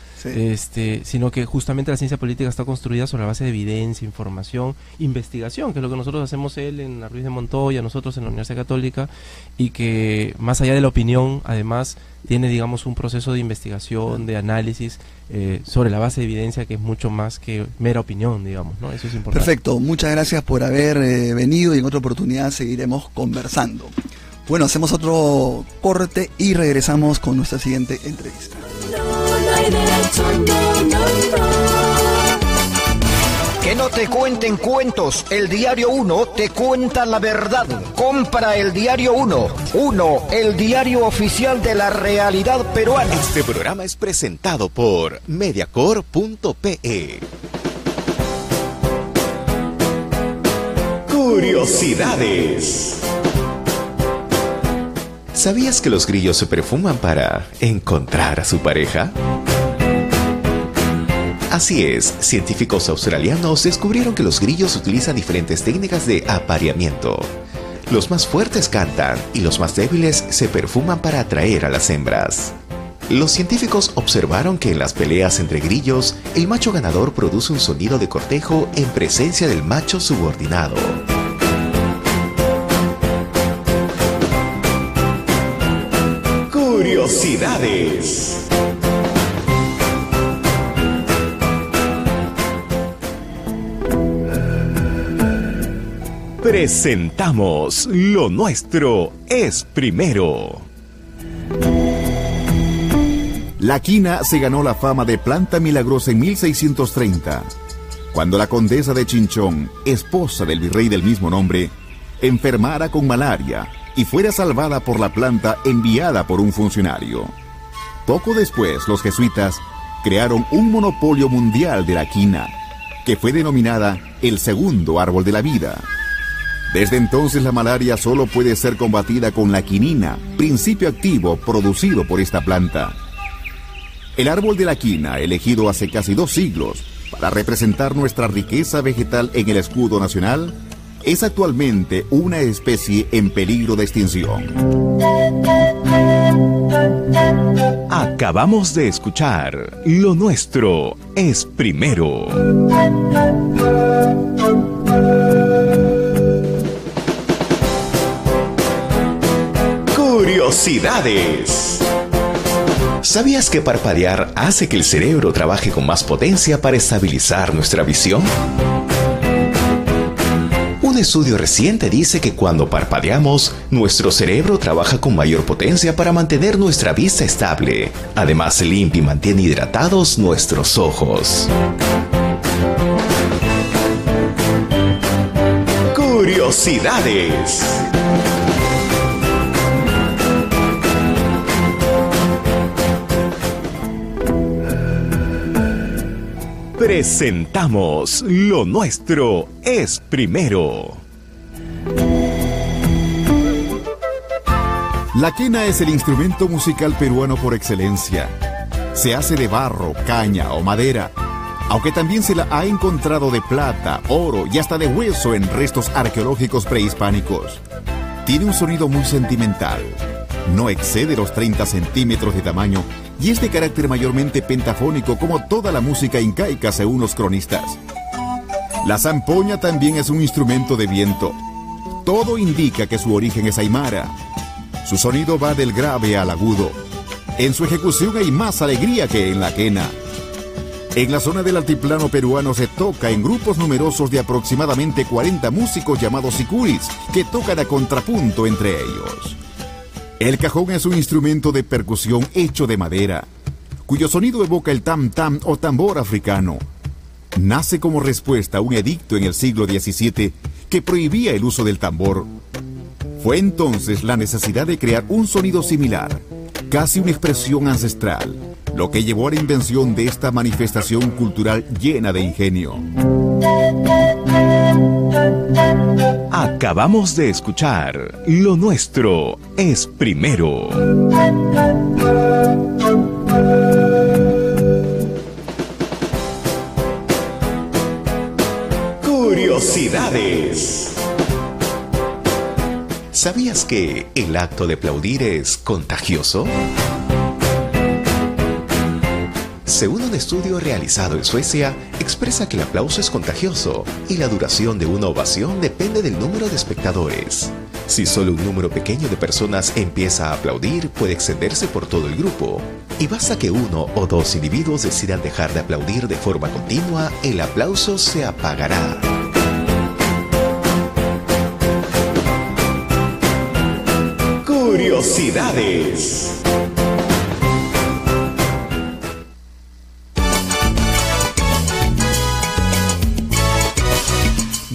Sino que justamente la ciencia política está construida sobre la base de evidencia, información, investigación, que es lo que nosotros hacemos él en la Ruiz de Montoya, nosotros en la Universidad Católica, y que más allá de la opinión, además, tiene, digamos, un proceso de investigación, de análisis, sobre la base de evidencia, que es mucho más que mera opinión, digamos, ¿no? Eso es importante. Perfecto, muchas gracias por haber venido, y en otra oportunidad seguiremos conversando. Bueno, hacemos otro corte y regresamos con nuestra siguiente entrevista. Que no te cuenten cuentos, el Diario 1 te cuenta la verdad. Compra el Diario 1. 1, el diario oficial de la realidad peruana. Este programa es presentado por Mediacorp.pe. Curiosidades. ¿Sabías que los grillos se perfuman para encontrar a su pareja? Así es, científicos australianos descubrieron que los grillos utilizan diferentes técnicas de apareamiento. Los más fuertes cantan y los más débiles se perfuman para atraer a las hembras. Los científicos observaron que en las peleas entre grillos, el macho ganador produce un sonido de cortejo en presencia del macho subordinado. Curiosidades. Presentamos Lo Nuestro es Primero. La quina se ganó la fama de planta milagrosa en 1630, cuando la condesa de Chinchón, esposa del virrey del mismo nombre, enfermara con malaria y fuera salvada por la planta enviada por un funcionario. Poco después, los jesuitas crearon un monopolio mundial de la quina, que fue denominada el segundo árbol de la vida. Desde entonces la malaria solo puede ser combatida con la quinina, principio activo producido por esta planta. El árbol de la quina, elegido hace casi 2 siglos para representar nuestra riqueza vegetal en el escudo nacional, es actualmente una especie en peligro de extinción. Acabamos de escuchar Lo Nuestro es Primero. Curiosidades. ¿Sabías que parpadear hace que el cerebro trabaje con más potencia para estabilizar nuestra visión? Un estudio reciente dice que cuando parpadeamos, nuestro cerebro trabaja con mayor potencia para mantener nuestra vista estable. Además, limpia y mantiene hidratados nuestros ojos. Curiosidades. Presentamos Lo Nuestro es Primero. La quena es el instrumento musical peruano por excelencia. Se hace de barro, caña o madera, aunque también se la ha encontrado de plata, oro y hasta de hueso en restos arqueológicos prehispánicos. Tiene un sonido muy sentimental. No excede los 30 centímetros de tamaño y es de carácter mayormente pentafónico como toda la música incaica según los cronistas. La zampoña también es un instrumento de viento. Todo indica que su origen es aymara. Su sonido va del grave al agudo. En su ejecución hay más alegría que en la quena. En la zona del altiplano peruano se toca en grupos numerosos de aproximadamente 40 músicos llamados sicuris, que tocan a contrapunto entre ellos. El cajón es un instrumento de percusión hecho de madera, cuyo sonido evoca el tam-tam o tambor africano. Nace como respuesta a un edicto en el siglo XVII que prohibía el uso del tambor. Fue entonces la necesidad de crear un sonido similar, casi una expresión ancestral, lo que llevó a la invención de esta manifestación cultural llena de ingenio. Acabamos de escuchar Lo Nuestro es Primero. Curiosidades. ¿Sabías que el acto de aplaudir es contagioso? Según un estudio realizado en Suecia, expresa que el aplauso es contagioso y la duración de una ovación depende del número de espectadores. Si solo un número pequeño de personas empieza a aplaudir, puede extenderse por todo el grupo. Y basta que 1 o 2 individuos decidan dejar de aplaudir de forma continua, el aplauso se apagará. Curiosidades.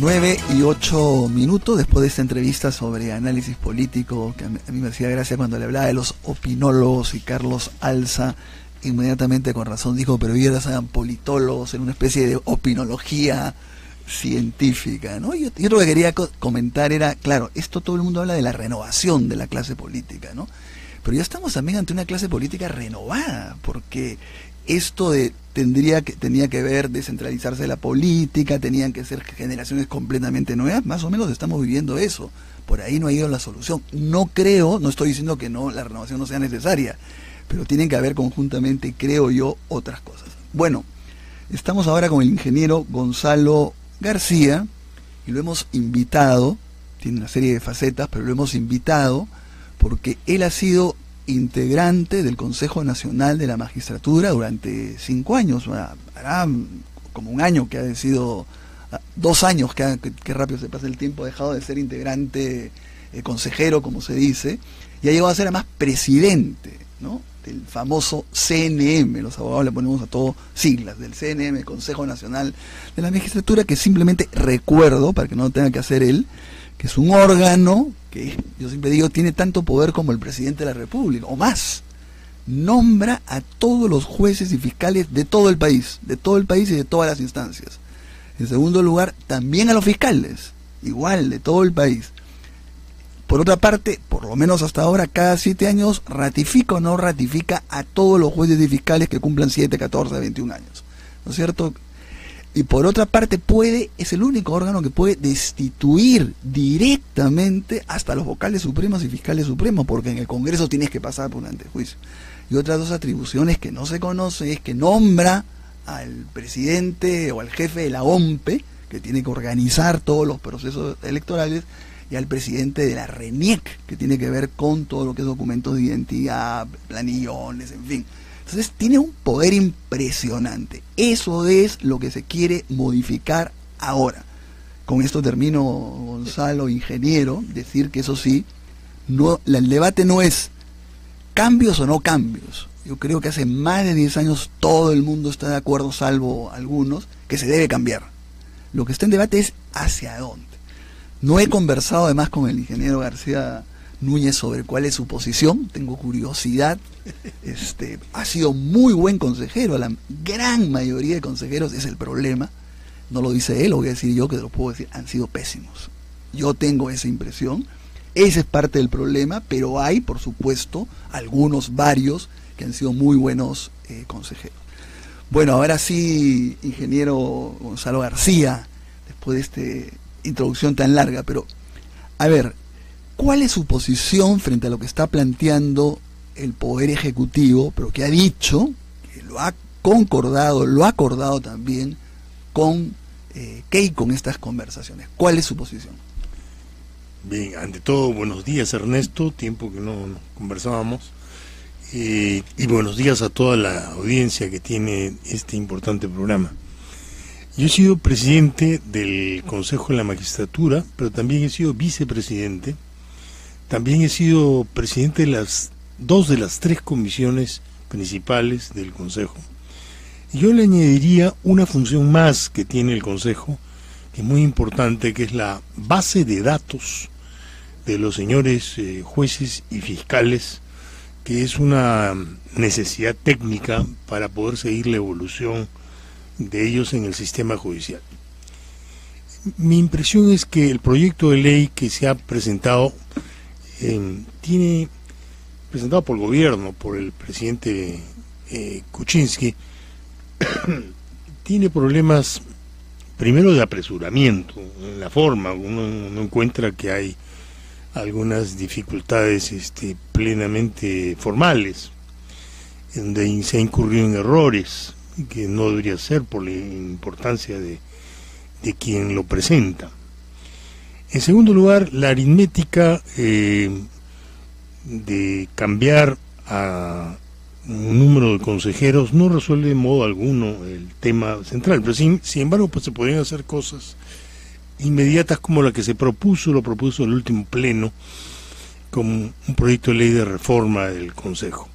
9:08 después de esta entrevista sobre análisis político, que a mí me hacía gracia cuando le hablaba de los opinólogos, y Carlos Alza inmediatamente con razón dijo, pero ellos eran politólogos en una especie de opinología científica, ¿no? Yo lo que quería comentar era, claro, esto todo el mundo habla de la renovación de la clase política, ¿no? Pero ya estamos también ante una clase política renovada, porque esto tenía que ver descentralizarse la política, tenían que ser generaciones completamente nuevas, más o menos estamos viviendo eso. Por ahí no ha ido la solución. No estoy diciendo que no, la renovación no sea necesaria, pero tienen que haber conjuntamente, creo yo, otras cosas. Bueno, estamos ahora con el ingeniero Gonzalo García y lo hemos invitado, tiene una serie de facetas, pero lo hemos invitado porque él ha sido integrante del Consejo Nacional de la Magistratura durante 5 años, hará como un año que ha sido 2 años, que rápido se pasa el tiempo, ha dejado de ser integrante, consejero, como se dice, y ha llegado a ser además presidente, ¿no?, del famoso CNM. Los abogados le ponemos a todo siglas, del CNM, Consejo Nacional de la Magistratura, que simplemente recuerdo, para que no lo tenga que hacer él, que es un órgano que, yo siempre digo, tiene tanto poder como el presidente de la República, o más. Nombra a todos los jueces y fiscales de todo el país y de todas las instancias. En segundo lugar, también a los fiscales, igual, de todo el país. Por otra parte, por lo menos hasta ahora, cada 7 años ratifica o no ratifica a todos los jueces y fiscales que cumplan 7, 14, 21 años. ¿No es cierto? Y por otra parte, es el único órgano que puede destituir directamente hasta los vocales supremos y fiscales supremos, porque en el Congreso tienes que pasar por un antejuicio. Y otras 2 atribuciones que no se conocen es que nombra al presidente o al jefe de la OMPE, que tiene que organizar todos los procesos electorales, y al presidente de la RENIEC, que tiene que ver con todo lo que es documentos de identidad, planillones, en fin. Entonces tiene un poder impresionante. Eso es lo que se quiere modificar ahora. Con esto termino, Gonzalo, ingeniero, decir que eso sí, el debate no es cambios o no cambios. Yo creo que hace más de 10 años todo el mundo está de acuerdo, salvo algunos, que se debe cambiar. Lo que está en debate es hacia dónde. No he conversado además con el ingeniero García Núñez sobre cuál es su posición, tengo curiosidad. Ha sido muy buen consejero, la gran mayoría de consejeros es el problema, no lo dice él, lo voy a decir yo, que lo puedo decir, han sido pésimos. Yo tengo esa impresión, ese es parte del problema, pero hay, por supuesto, varios, que han sido muy buenos consejeros. Bueno, ahora sí, ingeniero Gonzalo García, después de esta introducción tan larga, pero a ver, ¿cuál es su posición frente a lo que está planteando el Poder Ejecutivo, pero que ha dicho, que lo ha concordado, lo ha acordado también con Keiko en estas conversaciones? ¿Cuál es su posición? Bien, ante todo, buenos días, Ernesto, tiempo que no conversábamos, y buenos días a toda la audiencia que tiene este importante programa. Yo he sido presidente del Consejo de la Magistratura, pero también he sido vicepresidente. También he sido presidente de 2 de las 3 comisiones principales del Consejo. Y yo le añadiría una función más que tiene el Consejo, que es muy importante, que es la base de datos de los señores jueces y fiscales, que es una necesidad técnica para poder seguir la evolución de ellos en el sistema judicial. Mi impresión es que el proyecto de ley que se ha presentado, presentado por el gobierno, por el presidente Kuczynski, tiene problemas, primero, de apresuramiento en la forma. Uno encuentra que hay algunas dificultades plenamente formales, donde se ha incurrido en errores que no debería ser por la importancia de quien lo presenta. En segundo lugar, la aritmética de cambiar a un número de consejeros no resuelve de modo alguno el tema central, pero sin embargo pues se podrían hacer cosas inmediatas como la que lo propuso el último pleno, como un proyecto de ley de reforma del Consejo.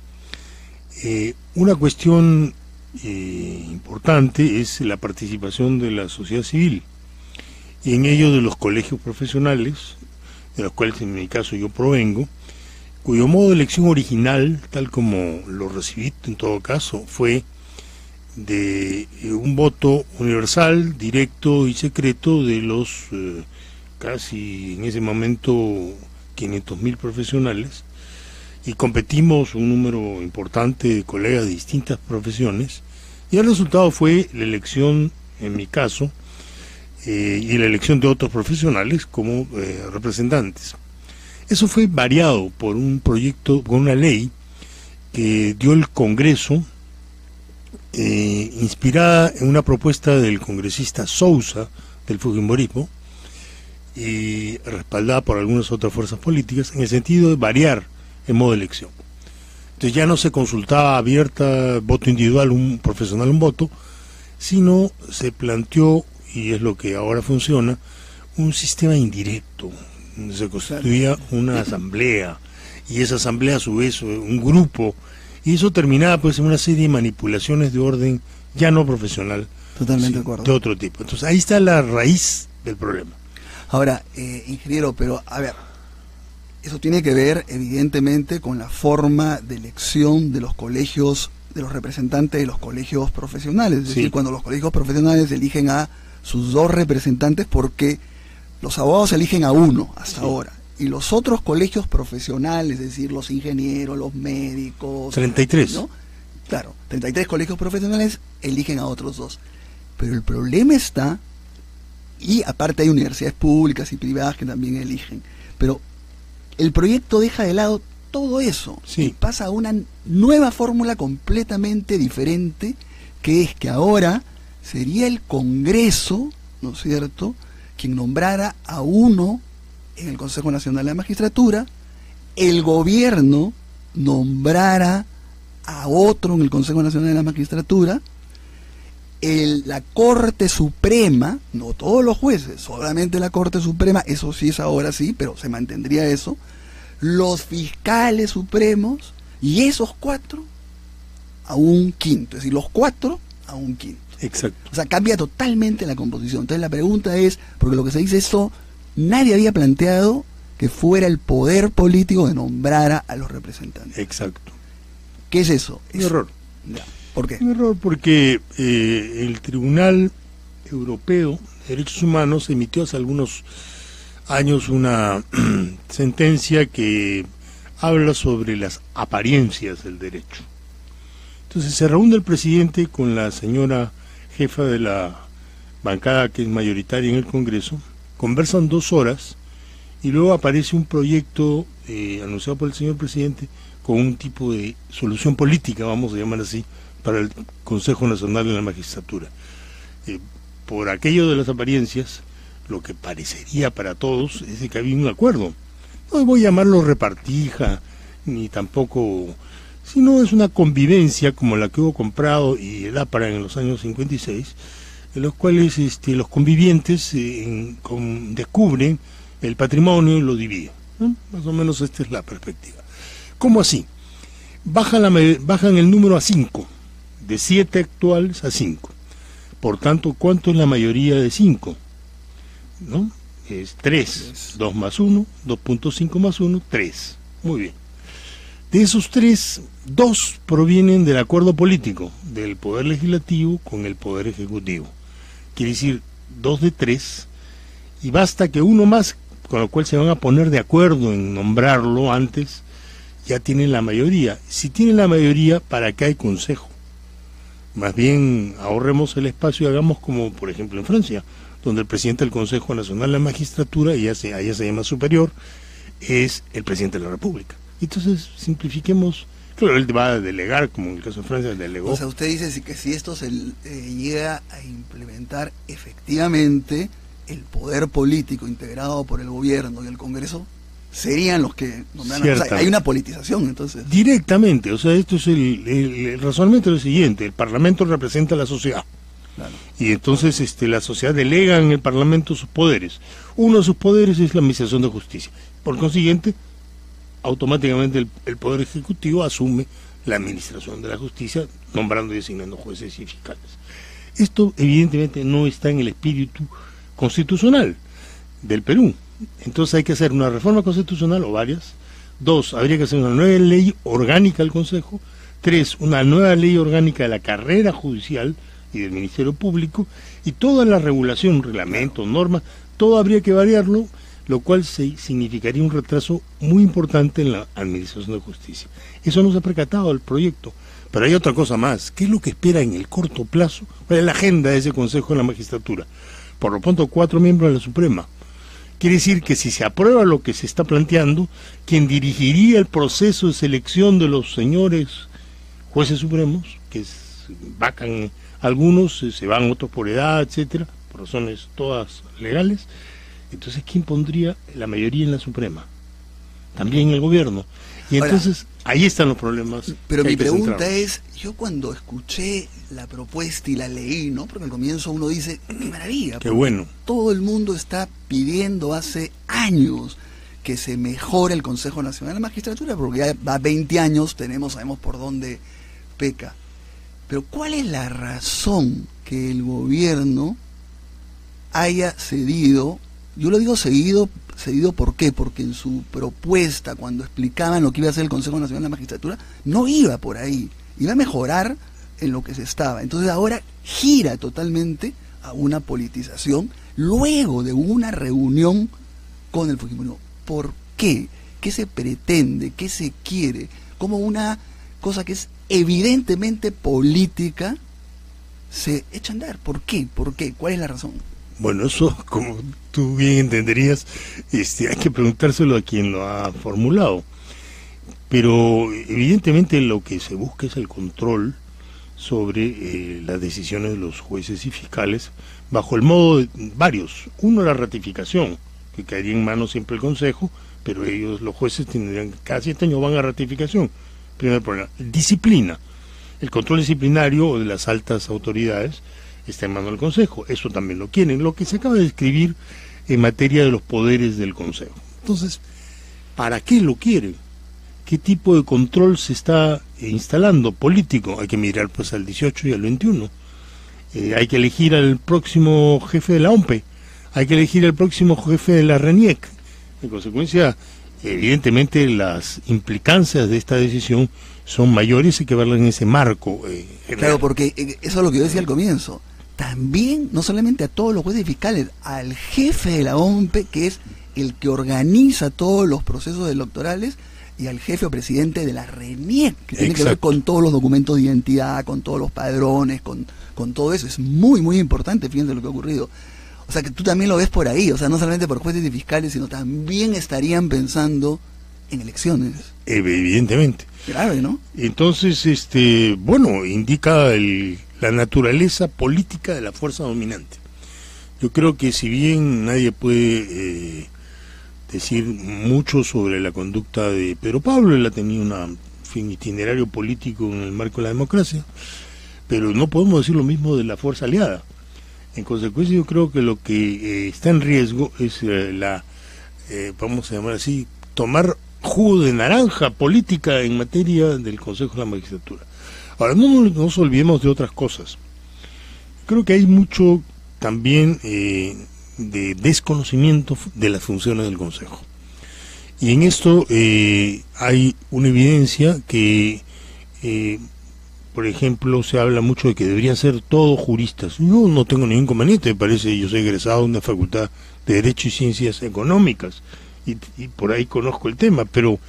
Una cuestión importante es la participación de la sociedad civil, y en ello de los colegios profesionales, de los cuales en mi caso yo provengo, cuyo modo de elección original, tal como lo recibí en todo caso, fue de un voto universal, directo y secreto de los casi en ese momento 500.000 profesionales, y competimos un número importante de colegas de distintas profesiones, y el resultado fue la elección, en mi caso, y la elección de otros profesionales como representantes. Eso fue variado por un proyecto, con una ley que dio el Congreso, inspirada en una propuesta del congresista Sousa del Fujimorismo y respaldada por algunas otras fuerzas políticas, en el sentido de variar el modo de elección. Entonces ya no se consultaba abierta, voto individual, un profesional, un voto, sino se planteó y es lo que ahora funciona, un sistema indirecto. Se constituía una asamblea, y esa asamblea a su vez un grupo, y eso terminaba pues en una serie de manipulaciones de orden ya no profesional. Totalmente sí, de acuerdo. De otro tipo. Entonces ahí está la raíz del problema. Ahora, ingeniero, pero a ver, eso tiene que ver evidentemente con la forma de elección de los colegios, de los representantes de los colegios profesionales. Es decir, cuando los colegios profesionales eligen a sus 2 representantes, porque los abogados eligen a uno hasta ahora. Y los otros colegios profesionales, es decir, los ingenieros, los médicos... 33. ¿no? Claro, 33 colegios profesionales eligen a otros 2. Pero el problema está, y aparte hay universidades públicas y privadas que también eligen, pero el proyecto deja de lado todo eso y pasa a una nueva fórmula completamente diferente, que es que ahora sería el Congreso, ¿no es cierto?, quien nombrara a uno en el Consejo Nacional de la Magistratura, el gobierno nombrara a otro en el Consejo Nacional de la Magistratura, la Corte Suprema, no todos los jueces, solamente la Corte Suprema, eso sí es ahora sí, pero se mantendría eso, los fiscales supremos, y esos 4 a un quinto, es decir, los 4 a un quinto. Exacto. O sea, cambia totalmente la composición. Entonces la pregunta es, porque lo que se dice esto, nadie había planteado que fuera el poder político que nombrara a los representantes. Exacto. ¿Qué es eso? Un error. Ya. ¿Por qué? Un error porque el Tribunal Europeo de Derechos Humanos emitió hace algunos años una sentencia que habla sobre las apariencias del derecho. Entonces se reúne el presidente con la señora jefa de la bancada que es mayoritaria en el Congreso, conversan 2 horas y luego aparece un proyecto anunciado por el señor presidente con un tipo de solución política, vamos a llamar así, para el Consejo Nacional de la Magistratura. Por aquello de las apariencias, lo que parecería para todos es de que había un acuerdo. No voy a llamarlo repartija, ni tampoco, sino es una convivencia como la que hubo comprado y el APRA en los años 56, en los cuales los convivientes descubren el patrimonio y lo dividen. Más o menos esta es la perspectiva. ¿Cómo así? Bajan el número a 5, de 7 actuales a 5. Por tanto, ¿cuánto es la mayoría de 5? ¿No? Es 3. 2 más 1, 2.5 más 1, 3. Muy bien. De esos 3, 2 provienen del acuerdo político del Poder Legislativo con el Poder Ejecutivo. Quiere decir 2 de 3, y basta que uno más, con lo cual se van a poner de acuerdo en nombrarlo antes, ya tienen la mayoría. Si tienen la mayoría, ¿para qué hay consejo? Más bien ahorremos el espacio y hagamos como, por ejemplo, en Francia, donde el presidente del Consejo Nacional de la Magistratura, y allá se llama superior, es el presidente de la República. Entonces, simplifiquemos. Claro, él va a delegar, como en el caso de Francia, delegó. O sea, usted dice que si esto se llega a implementar efectivamente, el poder político integrado por el gobierno y el Congreso serían los que nombran. O sea, hay una politización, entonces. Directamente, o sea, esto es el razonamiento es lo siguiente: el Parlamento representa a la sociedad. Claro. Y entonces la sociedad delega en el Parlamento sus poderes. Uno de sus poderes es la administración de justicia. Por consiguiente, automáticamente el Poder Ejecutivo asume la administración de la justicia, nombrando y designando jueces y fiscales. Esto evidentemente no está en el espíritu constitucional del Perú. Entonces hay que hacer una reforma constitucional o varias. 2, habría que hacer una nueva ley orgánica del Consejo. 3, una nueva ley orgánica de la carrera judicial y del Ministerio Público, y toda la regulación, reglamento, normas, todo habría que variarlo, lo cual significaría un retraso muy importante en la administración de justicia. Eso no se ha percatado del proyecto. Pero hay otra cosa más. ¿Qué es lo que espera en el corto plazo? ¿Cuál es la agenda de ese Consejo de la Magistratura? Por lo pronto, 4 miembros de la Suprema. Quiere decir que si se aprueba lo que se está planteando, quien dirigiría el proceso de selección de los señores jueces supremos, que vacan algunos, se van otros por edad, etcétera, por razones todas legales, entonces ¿quién pondría la mayoría en la Suprema? También el gobierno. Y entonces ahí están los problemas. Pero mi pregunta es, yo cuando escuché la propuesta y la leí, ¿no? Porque al comienzo uno dice, qué maravilla. Qué bueno. Todo el mundo está pidiendo hace años que se mejore el Consejo Nacional de la Magistratura, porque ya va 20 años, sabemos por dónde peca. Pero ¿cuál es la razón que el gobierno haya cedido? Yo lo digo cedido, ¿por qué? Porque en su propuesta, cuando explicaban lo que iba a hacer el Consejo Nacional de la Magistratura, no iba por ahí, iba a mejorar en lo que se estaba. Entonces ahora gira totalmente a una politización luego de una reunión con el Fujimorismo. ¿Por qué? ¿Qué se pretende? ¿Qué se quiere? Como una cosa que es evidentemente política se echa a andar. ¿Por qué? ¿Por qué? ¿Cuál es la razón? Bueno, eso, como tú bien entenderías, hay que preguntárselo a quien lo ha formulado. Pero evidentemente lo que se busca es el control sobre las decisiones de los jueces y fiscales bajo el modo de varios. Uno, la ratificación, que caería en manos siempre el Consejo, pero ellos, los jueces, tendrían cada 7 años van a ratificación. Primer problema. Disciplina. El control disciplinario de las altas autoridades está en manos del Consejo. Eso también lo quieren. Lo que se acaba de describir en materia de los poderes del Consejo. Entonces, ¿para qué lo quieren? ¿Qué tipo de control se está instalando? Político. Hay que mirar pues al 18 y al 21. Hay que elegir al próximo jefe de la OMPE. Hay que elegir al próximo jefe de la RENIEC. En consecuencia, evidentemente las implicancias de esta decisión son mayores, hay que verlas en ese marco. Claro, porque eso es lo que yo decía al comienzo. También, no solamente a todos los jueces fiscales, al jefe de la OMPE, que es el que organiza todos los procesos electorales, y al jefe o presidente de la RENIEC, que tiene que ver con todos los documentos de identidad, con todos los padrones, con todo eso. Es muy, muy importante, fíjense lo que ha ocurrido. O sea, que tú también lo ves por ahí, o sea, no solamente por jueces y fiscales, sino también estarían pensando en elecciones. Evidentemente. Grave, ¿no? Entonces, bueno, indica la naturaleza política de la fuerza dominante. Yo creo que si bien nadie puede decir mucho sobre la conducta de Pedro Pablo, él ha tenido un itinerario político en el marco de la democracia, pero no podemos decir lo mismo de la fuerza aliada. En consecuencia, yo creo que lo que está en riesgo es vamos a llamar así, tomar jugo de naranja política en materia del Consejo de la Magistratura. Ahora, no nos olvidemos de otras cosas. Creo que hay mucho también de desconocimiento de las funciones del Consejo. Y en esto hay una evidencia que... por ejemplo, se habla mucho de que deberían ser todos juristas. Yo no tengo ningún inconveniente, me parece, yo soy egresado de una facultad de Derecho y Ciencias Económicas, y por ahí conozco el tema, pero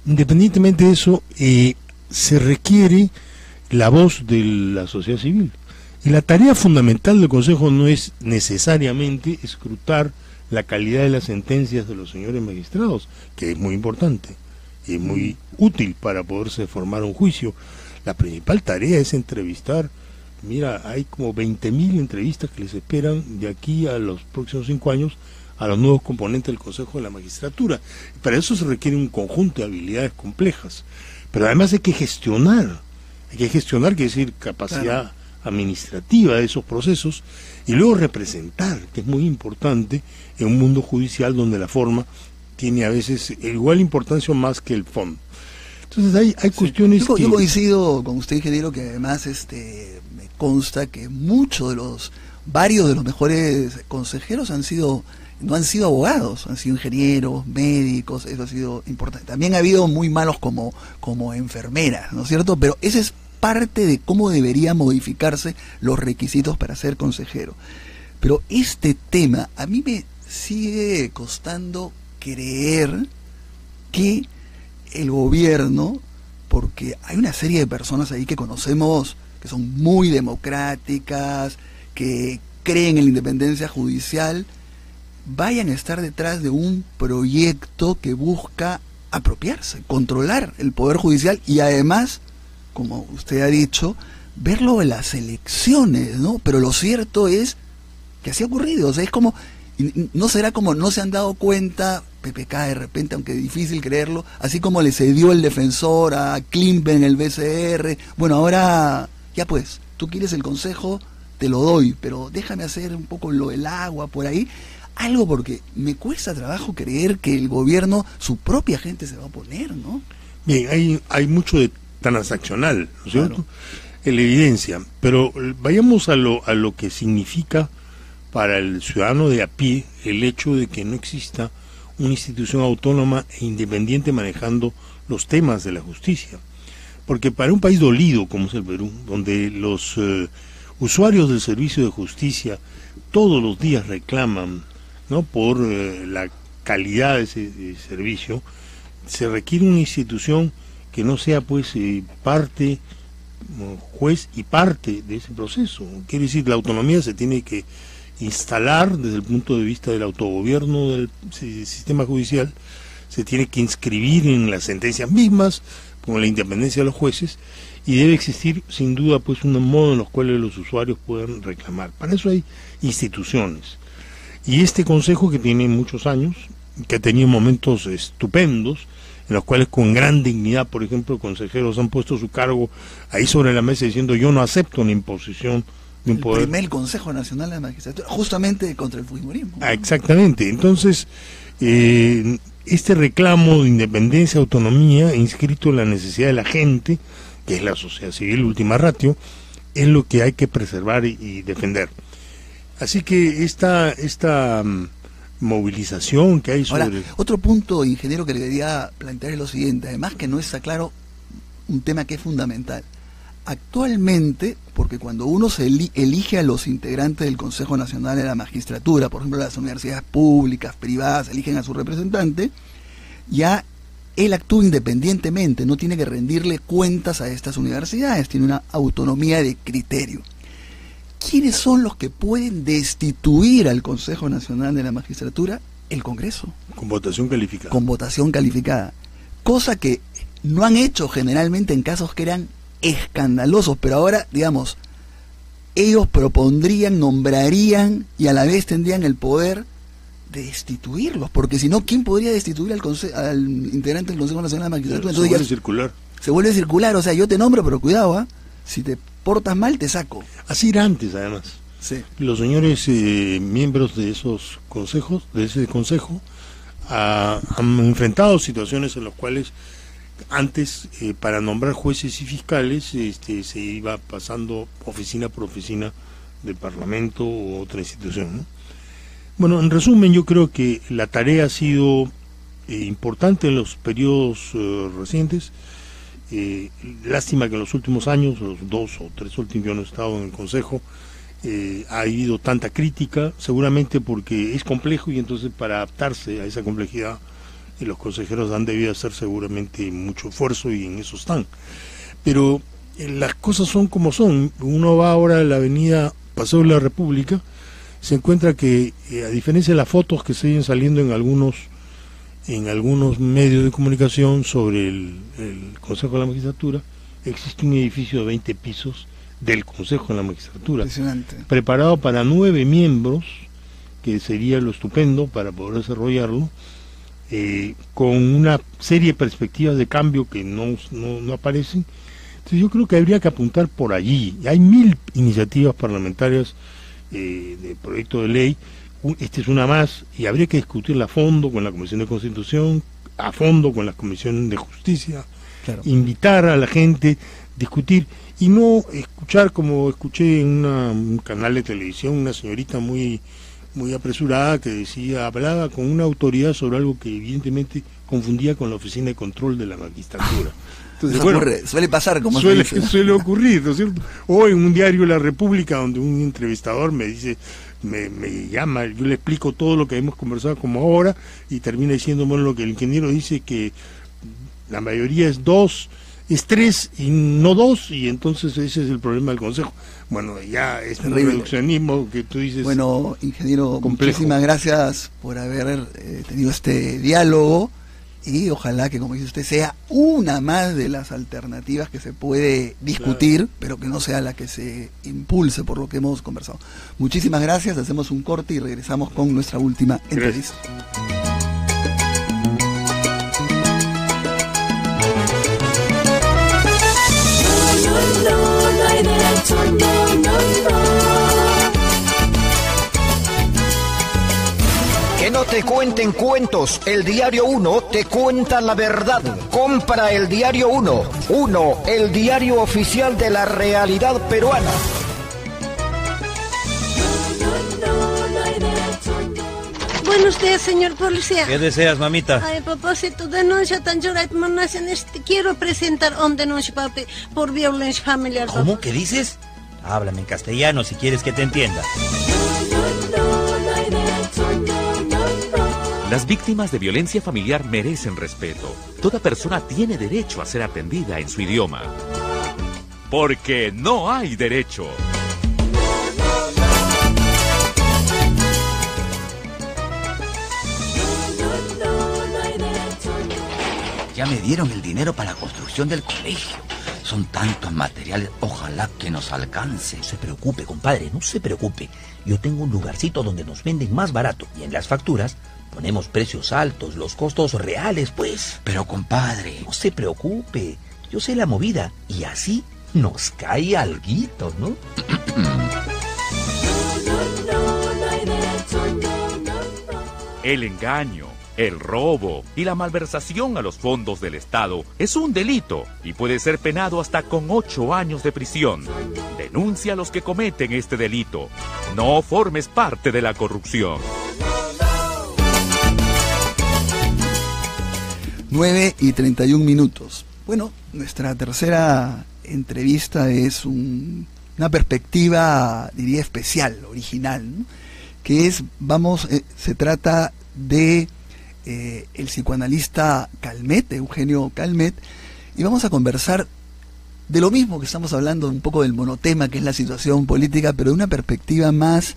independientemente de eso, se requiere la voz de la sociedad civil. Y la tarea fundamental del Consejo no es necesariamente escrutar la calidad de las sentencias de los señores magistrados, que es muy importante y es muy útil para poderse formar un juicio. La principal tarea es entrevistar. Mira, hay como 20.000 entrevistas que les esperan de aquí a los próximos 5 años a los nuevos componentes del Consejo de la Magistratura. Para eso se requiere un conjunto de habilidades complejas. Pero además hay que gestionar, quiere decir capacidad administrativa de esos procesos, y luego representar, que es muy importante en un mundo judicial donde la forma tiene a veces igual importancia o más que el fondo. Entonces hay cuestiones yo coincido con usted, ingeniero, que además me consta que varios de los mejores consejeros no han sido abogados, han sido ingenieros, médicos, eso ha sido importante. También ha habido muy malos como enfermeras, ¿no es cierto? Pero ese es parte de cómo deberían modificarse los requisitos para ser consejero. Pero este tema, a mí me sigue costando creer que el gobierno, porque hay una serie de personas ahí que conocemos que son muy democráticas, que creen en la independencia judicial, vayan a estar detrás de un proyecto que busca apropiarse, controlar el poder judicial y además, como usted ha dicho, verlo en las elecciones, ¿no? Pero lo cierto es que así ha ocurrido, o sea, es como Y no será como no se han dado cuenta, PPK de repente, aunque es difícil creerlo, así como le cedió el defensor a Klimpen en el BCR. Bueno, ahora, ya pues, tú quieres el consejo, te lo doy, pero déjame hacer un poco lo del agua por ahí. Algo, porque me cuesta trabajo creer que el gobierno, su propia gente se va a oponer, ¿no? Bien, hay mucho de transaccional, ¿no es cierto? Claro. En la evidencia, pero vayamos a lo que significa para el ciudadano de a pie el hecho de que no exista una institución autónoma e independiente manejando los temas de la justicia. Porque para un país dolido como es el Perú, donde los usuarios del servicio de justicia todos los días reclaman, ¿no?, por la calidad de ese servicio, se requiere una institución que no sea pues parte, juez y parte de ese proceso. Quiere decir, la autonomía se tiene que instalar desde el punto de vista del autogobierno del sistema judicial, se tiene que inscribir en las sentencias mismas, con la independencia de los jueces, y debe existir sin duda pues un modo en los cuales los usuarios puedan reclamar. Para eso hay instituciones. Y este consejo, que tiene muchos años, que ha tenido momentos estupendos, en los cuales con gran dignidad, por ejemplo, consejeros han puesto su cargo ahí sobre la mesa diciendo: yo no acepto la imposición de un poder. El primer Consejo Nacional de la Magistratura, justamente contra el fujimorismo. Exactamente. Entonces, este reclamo de independencia, autonomía, inscrito en la necesidad de la gente, que es la sociedad civil última ratio, es lo que hay que preservar y defender. Así que esta movilización que hay sobre... Ahora, otro punto, ingeniero, que le quería plantear es lo siguiente, además que no está claro un tema que es fundamental. Actualmente, porque cuando uno se elige a los integrantes del Consejo Nacional de la Magistratura, por ejemplo las universidades públicas, privadas, eligen a su representante, ya él actúa independientemente, no tiene que rendirle cuentas a estas universidades, tiene una autonomía de criterio. ¿Quiénes son los que pueden destituir al Consejo Nacional de la Magistratura? El Congreso. Con votación calificada. Con votación calificada. Cosa que no han hecho generalmente en casos que eran escandalosos, pero ahora, digamos, ellos propondrían, nombrarían y a la vez tendrían el poder de destituirlos, porque si no, ¿quién podría destituir al integrante del Consejo Nacional de la Magistratura? Entonces, se vuelve circular. Se vuelve circular, o sea, yo te nombro, pero cuidado, si te portas mal, te saco. Así era antes, además. Sí. Los señores miembros de esos consejos, de ese consejo, han enfrentado situaciones en las cuales antes, para nombrar jueces y fiscales, se iba pasando oficina por oficina del Parlamento u otra institución, ¿no? Bueno, en resumen, yo creo que la tarea ha sido importante en los periodos recientes. Lástima que en los últimos años, los 2 o 3 últimos que no he estado en el Consejo, ha habido tanta crítica, seguramente porque es complejo, y entonces para adaptarse a esa complejidad los consejeros han debido hacer seguramente mucho esfuerzo, y en eso están. Pero las cosas son como son. Uno va ahora a la avenida Paseo de la República, se encuentra que, a diferencia de las fotos que siguen saliendo en algunos medios de comunicación sobre el Consejo de la Magistratura, existe un edificio de 20 pisos del Consejo de la Magistratura, preparado para 9 miembros, que sería lo estupendo para poder desarrollarlo, con una serie de perspectivas de cambio que no aparecen. Entonces yo creo que habría que apuntar por allí. Hay 1000 iniciativas parlamentarias de proyecto de ley. Esta es una más, y habría que discutirla a fondo con la Comisión de Constitución, a fondo con la Comisión de Justicia, claro. Invitar a la gente, discutir, y no escuchar, como escuché en un canal de televisión, una señorita muy apresurada que hablaba con una autoridad sobre algo que evidentemente confundía con la Oficina de Control de la Magistratura. Entonces, bueno, suele pasar, como suele ocurrir, ¿no es cierto? O en un diario La República, donde un entrevistador me dice, me llama, yo le explico todo lo que hemos conversado como ahora, y termina diciendo, bueno, lo que el ingeniero dice, que la mayoría es 3 y no 2, y entonces ese es el problema del Consejo. Bueno, ya es un reduccionismo que tú dices. Bueno, ingeniero, complejo. Muchísimas gracias por haber tenido este diálogo, y ojalá que, como dice usted, sea una más de las alternativas que se puede discutir, claro, pero que no sea la que se impulse por lo que hemos conversado. Muchísimas gracias, hacemos un corte y regresamos con nuestra última entrevista. Que no te cuenten cuentos, el Diario 1 te cuenta la verdad. Compra el Diario 1, el diario oficial de la realidad peruana. Buenos días, señor policía. ¿Qué deseas, mamita? A propósito, denuncia tan llorada, quiero presentar una denuncia por violencia familiar. ¿Cómo? ¿Qué dices? Háblame en castellano si quieres que te entienda. Las víctimas de violencia familiar merecen respeto. Toda persona tiene derecho a ser atendida en su idioma. Porque no hay derecho. Ya me dieron el dinero para la construcción del colegio. Son tantos materiales, ojalá que nos alcance. No se preocupe, compadre, no se preocupe. Yo tengo un lugarcito donde nos venden más barato y en las facturas ponemos precios altos, los costos reales, pues. Pero, compadre, no se preocupe, yo sé la movida y así nos cae alguito, ¿no? El engaño, el robo y la malversación a los fondos del Estado es un delito y puede ser penado hasta con 8 años de prisión. Denuncia a los que cometen este delito. No formes parte de la corrupción. 9:31. Bueno, nuestra tercera entrevista es una perspectiva, diría, especial, original, ¿no? Que es, se trata de el psicoanalista Calmet, Eugenio Calmet, y vamos a conversar de lo mismo que estamos hablando, un poco del monotema que es la situación política, pero de una perspectiva más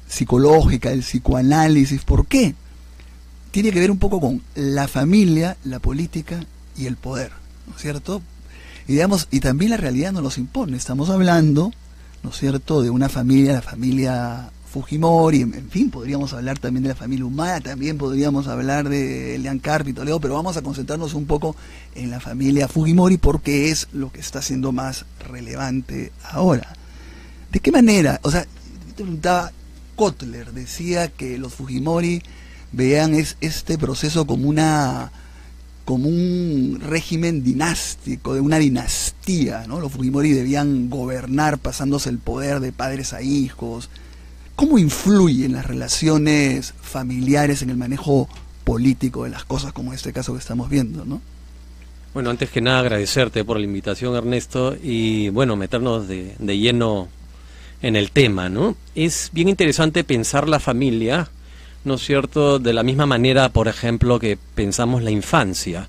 psicológica, el psicoanálisis. ¿Por qué? Tiene que ver un poco con la familia, la política y el poder, ¿no es cierto? Y también la realidad nos los impone. Estamos hablando, ¿no es cierto?, de una familia, la familia Fujimori, en fin, podríamos hablar también de la familia Humala, también podríamos hablar de Elian Carpi, Toledo, pero vamos a concentrarnos un poco en la familia Fujimori porque es lo que está siendo más relevante ahora. ¿De qué manera? O sea, te preguntaba, Kotler decía que los Fujimori vean este proceso como un régimen dinástico, de una dinastía, ¿no? Los Fujimori debían gobernar pasándose el poder de padres a hijos. ¿Cómo influye en las relaciones familiares, en el manejo político de las cosas, como este caso que estamos viendo, ¿no? Bueno, antes que nada agradecerte por la invitación, Ernesto, y bueno, meternos de lleno en el tema, ¿no? Es bien interesante pensar la familia, ¿no es cierto?, de la misma manera, por ejemplo, que pensamos la infancia.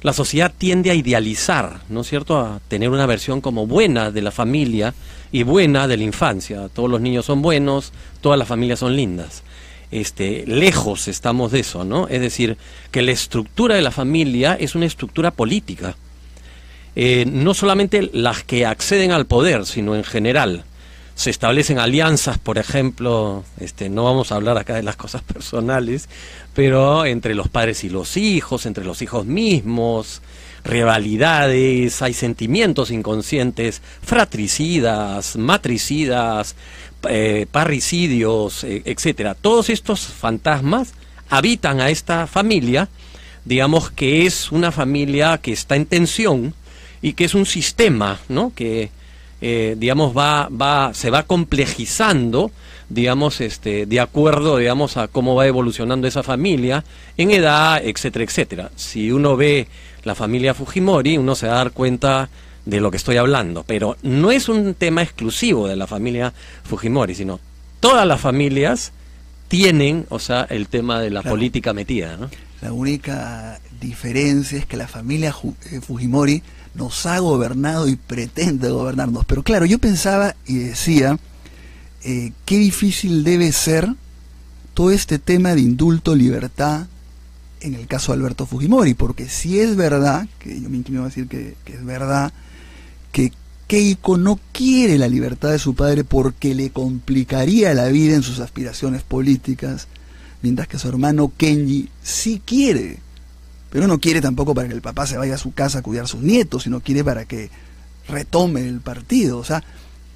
La sociedad tiende a idealizar, ¿no es cierto?, a tener una versión como buena de la familia y buena de la infancia. Todos los niños son buenos, todas las familias son lindas. Lejos estamos de eso, ¿no? Es decir, que la estructura de la familia es una estructura política. No solamente las que acceden al poder, sino en general. Se establecen alianzas, por ejemplo, no vamos a hablar acá de las cosas personales, pero entre los padres y los hijos, entre los hijos mismos, rivalidades, hay sentimientos inconscientes, fratricidas, matricidas, parricidios, etcétera. Todos estos fantasmas habitan a esta familia, digamos que es una familia que está en tensión y que es un sistema, ¿no?, que digamos se va complejizando, digamos de acuerdo, digamos, a cómo va evolucionando esa familia en edad, etcétera, etcétera. Si uno ve la familia Fujimori, uno se va a dar cuenta de lo que estoy hablando, pero no es un tema exclusivo de la familia Fujimori, sino todas las familias tienen, o sea, el tema de la política metida, ¿no? La única diferencia es que la familia Fujimori nos ha gobernado y pretende gobernarnos. Pero claro, yo pensaba y decía, qué difícil debe ser todo este tema de indulto, libertad, en el caso de Alberto Fujimori, porque si es verdad, que yo me inclino a decir que es verdad, que Keiko no quiere la libertad de su padre porque le complicaría la vida en sus aspiraciones políticas, mientras que su hermano Kenji sí quiere, pero no quiere tampoco para que el papá se vaya a su casa a cuidar a sus nietos, sino quiere para que retome el partido. O sea,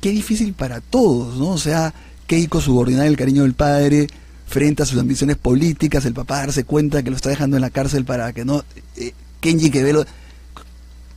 qué difícil para todos, ¿no? O sea, Keiko subordinar el cariño del padre frente a sus ambiciones políticas, el papá darse cuenta que lo está dejando en la cárcel para que no... Kenji que ve lo...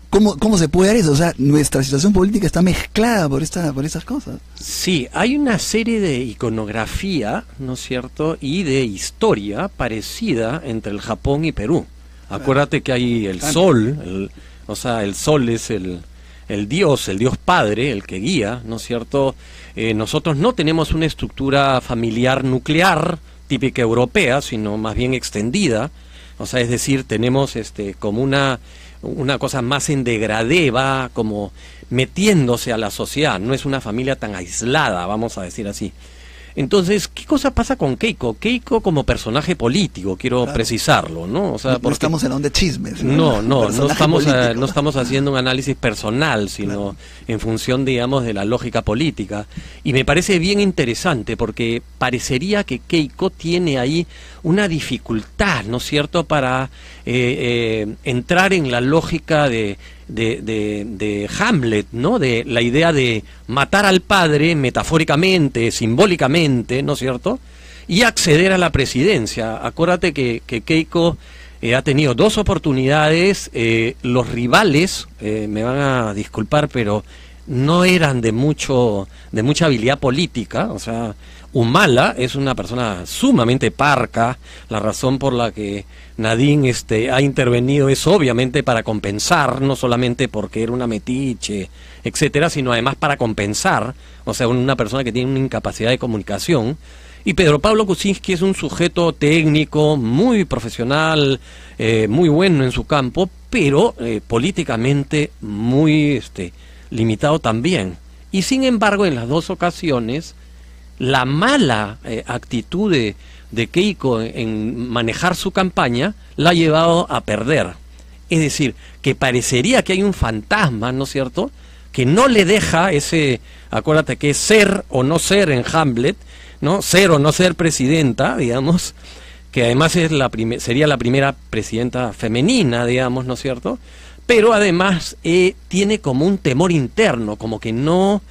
¿Cómo se puede dar eso? O sea, nuestra situación política está mezclada por esas cosas. Sí, hay una serie de iconografía, ¿no es cierto?, y de historia parecida entre el Japón y Perú. Acuérdate que hay el sol, o sea, el sol es el Dios padre, el que guía, ¿no es cierto? Nosotros no tenemos una estructura familiar nuclear típica europea, sino más bien extendida. O sea, es decir, tenemos como una cosa más en degradé, va como metiéndose a la sociedad, no es una familia tan aislada, vamos a decir así. Entonces, ¿qué cosa pasa con Keiko? Keiko como personaje político, quiero precisarlo, ¿no? O sea, no estamos en de chismes. No estamos haciendo un análisis personal, sino en función, digamos, de la lógica política. Y me parece bien interesante porque parecería que Keiko tiene ahí una dificultad, ¿no es cierto?, para entrar en la lógica de Hamlet, ¿no?, de la idea de matar al padre metafóricamente, simbólicamente, ¿no es cierto?, y acceder a la presidencia. Acuérdate que Keiko ha tenido 2 oportunidades, los rivales, me van a disculpar, pero no eran de mucha habilidad política. O sea, Humala es una persona sumamente parca. La razón por la que Nadine ha intervenido es obviamente para compensar, no solamente porque era una metiche, etcétera, sino además para compensar, o sea, una persona que tiene una incapacidad de comunicación. Y Pedro Pablo Kuczynski es un sujeto técnico, muy profesional, muy bueno en su campo, pero políticamente muy limitado también. Y sin embargo, en las 2 ocasiones, la mala actitud de Keiko en manejar su campaña la ha llevado a perder. Es decir, que parecería que hay un fantasma, ¿no es cierto?, que no le deja acuérdate que es ser o no ser en Hamlet, ¿no?, ser o no ser presidenta, digamos, que además sería la primera presidenta femenina, digamos, ¿no es cierto?, pero además tiene como un temor interno, como que no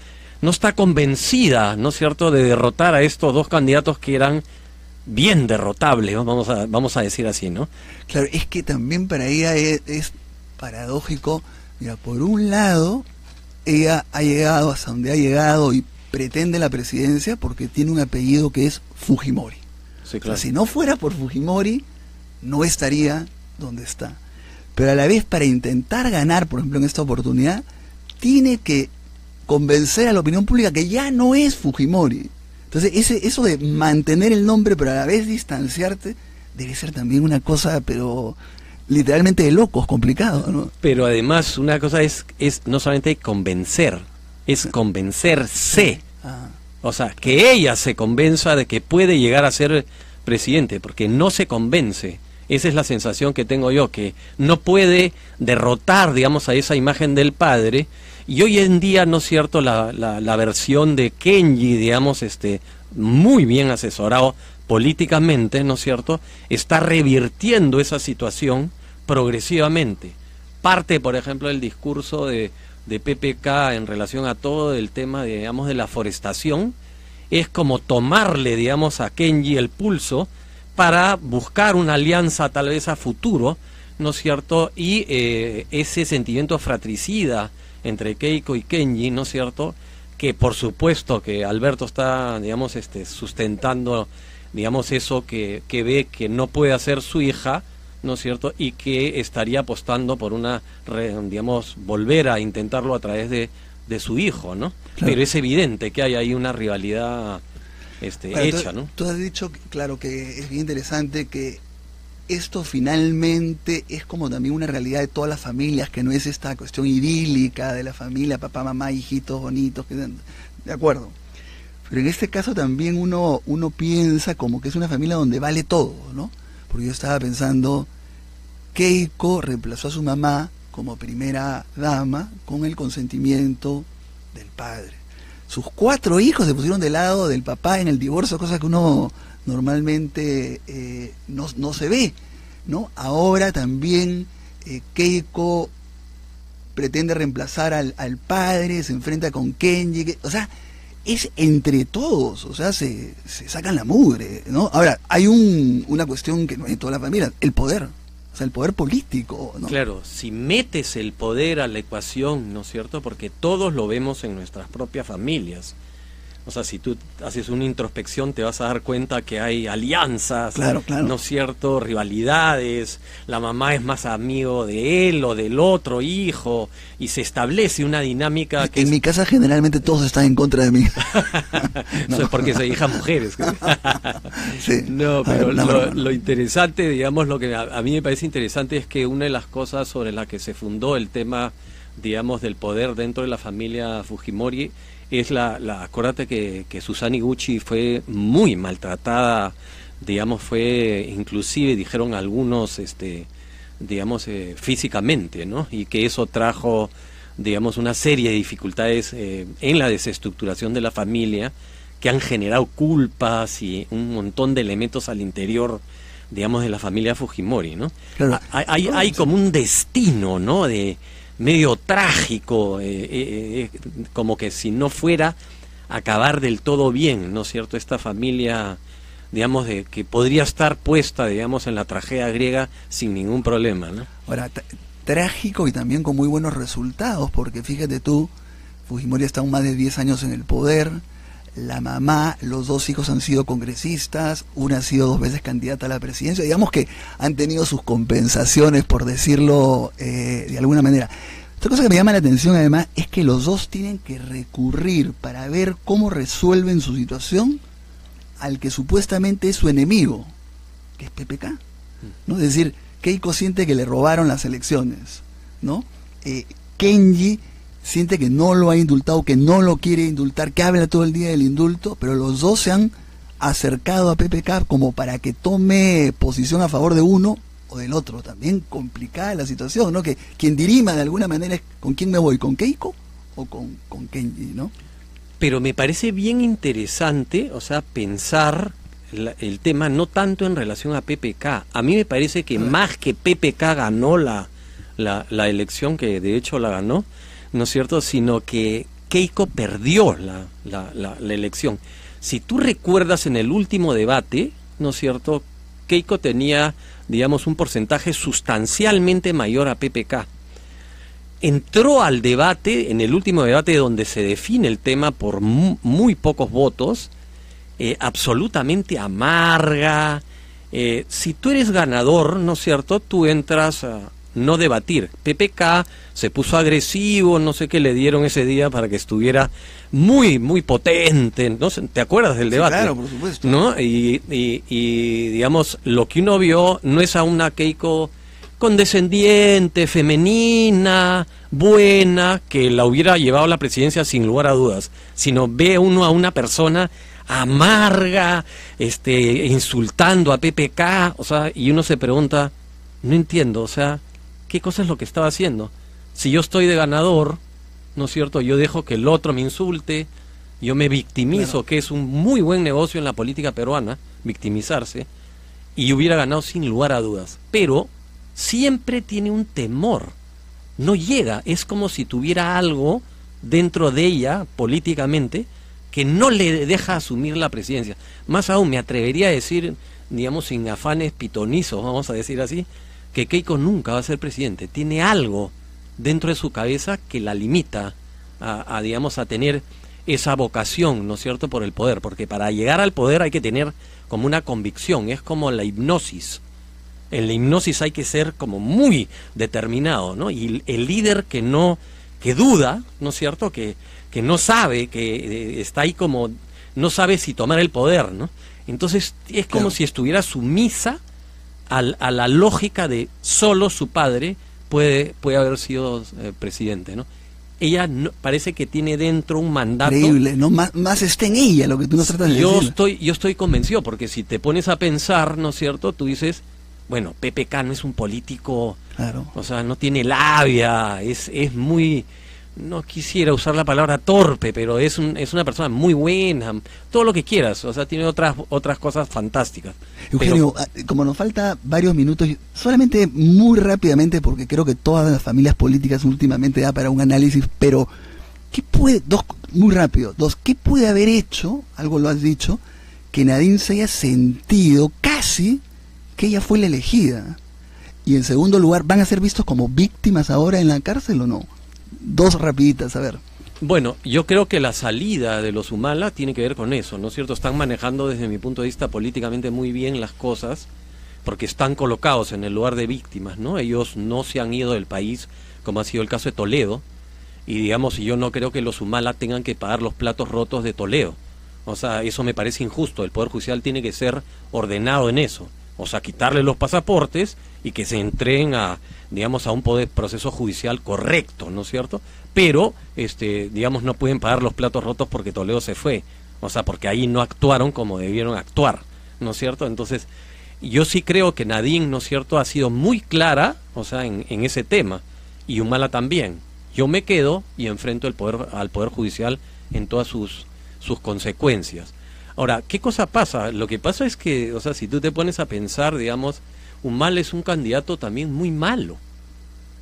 está convencida, ¿no es cierto?, de derrotar a estos 2 candidatos que eran bien derrotables, ¿no? vamos a decir así, ¿no? Claro, es que también para ella es paradójico. Mira, por un lado, ella ha llegado hasta donde ha llegado y pretende la presidencia porque tiene un apellido que es Fujimori. Sí, claro. O sea, si no fuera por Fujimori, no estaría donde está. Pero a la vez, para intentar ganar, por ejemplo, en esta oportunidad, tiene que convencer a la opinión pública que ya no es Fujimori. Entonces, eso de mantener el nombre, pero a la vez distanciarte, debe ser también una cosa, pero literalmente de locos, complicado, ¿no? Pero además, una cosa es no solamente convencer, es convencerse. O sea, que ella se convenza de que puede llegar a ser presidente, porque no se convence. Esa es la sensación que tengo yo, que no puede derrotar, digamos, a esa imagen del padre. Y hoy en día, ¿no es cierto?, la versión de Kenji, digamos, muy bien asesorado políticamente, ¿no es cierto?, está revirtiendo esa situación progresivamente. Parte, por ejemplo, del discurso de PPK en relación a todo el tema, digamos, de la forestación, es como tomarle, digamos, a Kenji el pulso para buscar una alianza tal vez a futuro, ¿no es cierto?, y ese sentimiento fratricida entre Keiko y Kenji, ¿no es cierto?, que por supuesto que Alberto está, digamos, sustentando, digamos, eso que ve que no puede hacer su hija, ¿no es cierto?, y que estaría apostando por digamos, volver a intentarlo a través de su hijo, ¿no? Claro. Pero es evidente que hay ahí una rivalidad hecha, ¿no? Tú has dicho, claro, que es bien interesante que esto finalmente es como también una realidad de todas las familias, que no es esta cuestión idílica de la familia, papá, mamá, hijitos bonitos, de acuerdo. Pero en este caso también uno piensa como que es una familia donde vale todo, ¿no? porque yo estaba pensando, Keiko reemplazó a su mamá como primera dama con el consentimiento del padre. Sus 4 hijos se pusieron del lado del papá en el divorcio, cosa que uno normalmente no se ve, ¿no? Ahora también Keiko pretende reemplazar al padre, se enfrenta con Kenji, o sea, es entre todos, o sea, se sacan la mugre, ¿no? Ahora, hay una cuestión que no hay en toda la familia, el poder, o sea, el poder político, ¿no? Claro, si metes el poder a la ecuación, ¿no es cierto? Porque todos lo vemos en nuestras propias familias. O sea, si tú haces una introspección te vas a dar cuenta que hay alianzas, claro. ¿no es cierto? Rivalidades, la mamá es más amigo de él o del otro hijo, y se establece una dinámica que... En mi casa generalmente todos están en contra de mí. Eso es porque se hija mujeres. Sí. No, pero lo interesante, digamos, lo que a mí me parece interesante es que una de las cosas sobre la que se fundó el tema, digamos, del poder dentro de la familia Fujimori es acuérdate que Susan Iguchi fue muy maltratada, digamos, fue inclusive, dijeron algunos, digamos, físicamente, ¿no? Y que eso trajo, digamos, una serie de dificultades en la desestructuración de la familia, que han generado culpas y un montón de elementos al interior, digamos, de la familia Fujimori, ¿no? Claro. Hay como un destino, ¿no? De medio trágico, como que si no fuera a acabar del todo bien, ¿no es cierto? Esta familia, digamos, que podría estar puesta, digamos, en la tragedia griega sin ningún problema, ¿no? Ahora, trágico y también con muy buenos resultados, porque fíjate tú, Fujimori ha estado más de 10 años en el poder, la mamá, los 2 hijos han sido congresistas, una ha sido 2 veces candidata a la presidencia, digamos que han tenido sus compensaciones, por decirlo de alguna manera. Otra cosa que me llama la atención además es que los 2 tienen que recurrir para ver cómo resuelven su situación al que supuestamente es su enemigo, que es PPK, ¿no? Es decir, Keiko siente que le robaron las elecciones, ¿no? Kenji siente que no lo ha indultado, que no lo quiere indultar, que habla todo el día del indulto, pero los 2 se han acercado a PPK como para que tome posición a favor de uno o del otro. También complicada la situación, ¿no? Que quien dirima de alguna manera es con quién me voy, con Keiko o con Kenji, ¿no? Pero me parece bien interesante, o sea, pensar el tema no tanto en relación a PPK. A mí me parece que más que PPK ganó la elección, que de hecho la ganó, ¿no es cierto?, sino que Keiko perdió la elección. Si tú recuerdas en el último debate, ¿no es cierto?, Keiko tenía, digamos, un porcentaje sustancialmente mayor a PPK. Entró al debate, en el último debate donde se define el tema por muy pocos votos, absolutamente amarga. Si tú eres ganador, ¿no es cierto?, tú entras a no debatir. PPK se puso agresivo, no sé qué le dieron ese día para que estuviera muy, muy potente, ¿no? ¿Te acuerdas del debate? Sí, claro, por supuesto. ¿No? Y digamos, lo que uno vio no es a una Keiko condescendiente, femenina, buena, que la hubiera llevado a la presidencia sin lugar a dudas, sino ve uno a una persona amarga, insultando a PPK, o sea, y uno se pregunta, no entiendo, o sea, ¿qué cosa es lo que estaba haciendo? Si yo estoy de ganador, ¿no es cierto?, yo dejo que el otro me insulte, yo me victimizo, claro, que es un muy buen negocio en la política peruana, victimizarse, y hubiera ganado sin lugar a dudas. Pero siempre tiene un temor, no llega, es como si tuviera algo dentro de ella, políticamente, que no le deja asumir la presidencia. Más aún, me atrevería a decir, digamos, sin afanes pitonizos, vamos a decir así, que Keiko nunca va a ser presidente. Tiene algo dentro de su cabeza que la limita digamos, a tener esa vocación, ¿no es cierto?, por el poder, porque para llegar al poder hay que tener como una convicción, es como la hipnosis. En la hipnosis hay que ser como muy determinado, ¿no? Y el líder que duda, ¿no es cierto?, que no sabe, que está ahí como, no sabe si tomar el poder, ¿no? Entonces es como si estuviera sumisa a la lógica de solo su padre puede haber sido presidente, ¿no? Ella parece que tiene dentro un mandato. Increíble, ¿no? Más está en ella lo que tú nos tratas de decir. Yo estoy convencido, porque si te pones a pensar, ¿no es cierto?, tú dices, bueno, PPK no es un político, claro. O sea, no tiene labia, es muy, no quisiera usar la palabra torpe, pero es una persona muy buena, todo lo que quieras, o sea, tiene otras cosas fantásticas. Eugenio, como nos falta varios minutos, solamente muy rápidamente, porque creo que todas las familias políticas últimamente da para un análisis, pero muy rápido, ¿qué puede haber hecho, algo lo has dicho, que Nadine se haya sentido casi que ella fue la elegida? Y en segundo lugar, ¿van a ser vistos como víctimas ahora en la cárcel o no? Dos rapiditas, a ver. Bueno, yo creo que la salida de los Humala tiene que ver con eso, ¿no es cierto? Están manejando desde mi punto de vista políticamente muy bien las cosas, porque están colocados en el lugar de víctimas, ¿no? Ellos no se han ido del país, como ha sido el caso de Toledo, y digamos, yo no creo que los Humala tengan que pagar los platos rotos de Toledo. O sea, eso me parece injusto. El Poder Judicial tiene que ser ordenado en eso. O sea, quitarle los pasaportes y que se entreguen a, digamos, a un proceso judicial correcto, ¿no es cierto? Pero, digamos, no pueden pagar los platos rotos porque Toledo se fue. O sea, porque ahí no actuaron como debieron actuar, ¿no es cierto? Entonces, yo sí creo que Nadine, ¿no es cierto?, ha sido muy clara, o sea, en ese tema. Y Humala también. Yo me quedo y enfrento al Poder Judicial en todas sus consecuencias. Ahora, ¿qué cosa pasa? Lo que pasa es que, o sea, si tú te pones a pensar, digamos, Humala es un candidato también muy malo.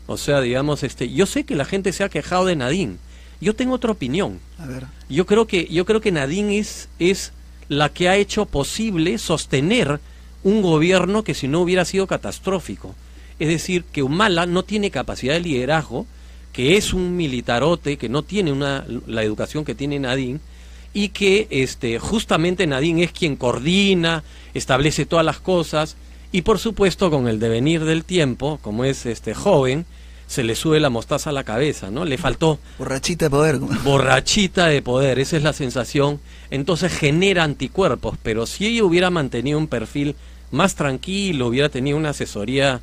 O sea, digamos, yo sé que la gente se ha quejado de Nadine. Yo tengo otra opinión. A ver. Yo creo que Nadine es la que ha hecho posible sostener un gobierno que si no hubiera sido catastrófico. Es decir, que Humala no tiene capacidad de liderazgo, que es un militarote, que no tiene la educación que tiene Nadine, y que justamente Nadine es quien coordina, establece todas las cosas, y por supuesto con el devenir del tiempo, como es joven, se le sube la mostaza a la cabeza, ¿no? Le faltó... Borrachita de poder. Borrachita de poder, esa es la sensación. Entonces genera anticuerpos, pero si ella hubiera mantenido un perfil más tranquilo, hubiera tenido una asesoría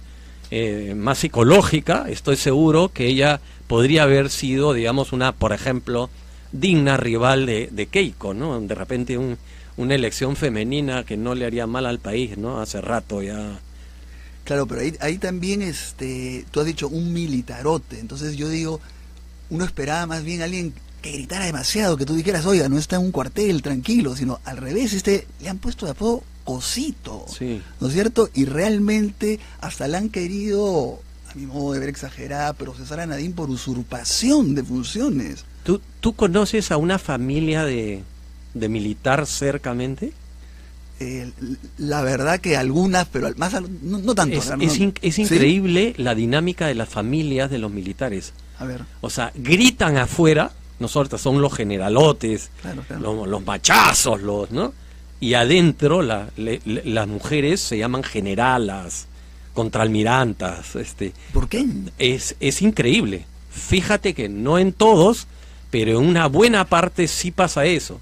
más psicológica, estoy seguro que ella podría haber sido, digamos, por ejemplo, digna rival de Keiko, ¿no? De repente una elección femenina que no le haría mal al país, ¿no? Hace rato ya. Claro, pero ahí también tú has dicho un militarote, entonces yo digo, uno esperaba más bien a alguien que gritara demasiado, que tú dijeras, oiga, no está en un cuartel, tranquilo, sino al revés, le han puesto de apodo Cosito, sí. ¿No es cierto? Y realmente hasta la han querido, a mi modo de ver exagerada, procesar a Nadine por usurpación de funciones. ¿Tú conoces a una familia de militar cercamente? La verdad que algunas, pero más no tanto. Es increíble, ¿sí?, la dinámica de las familias de los militares. A ver. O sea, gritan afuera, nosotros son los generalotes, claro. Los machazos, ¿no? Y adentro las mujeres se llaman generalas, contraalmirantas. ¿Por qué? Es increíble. Fíjate que no en todos, pero en una buena parte sí pasa eso.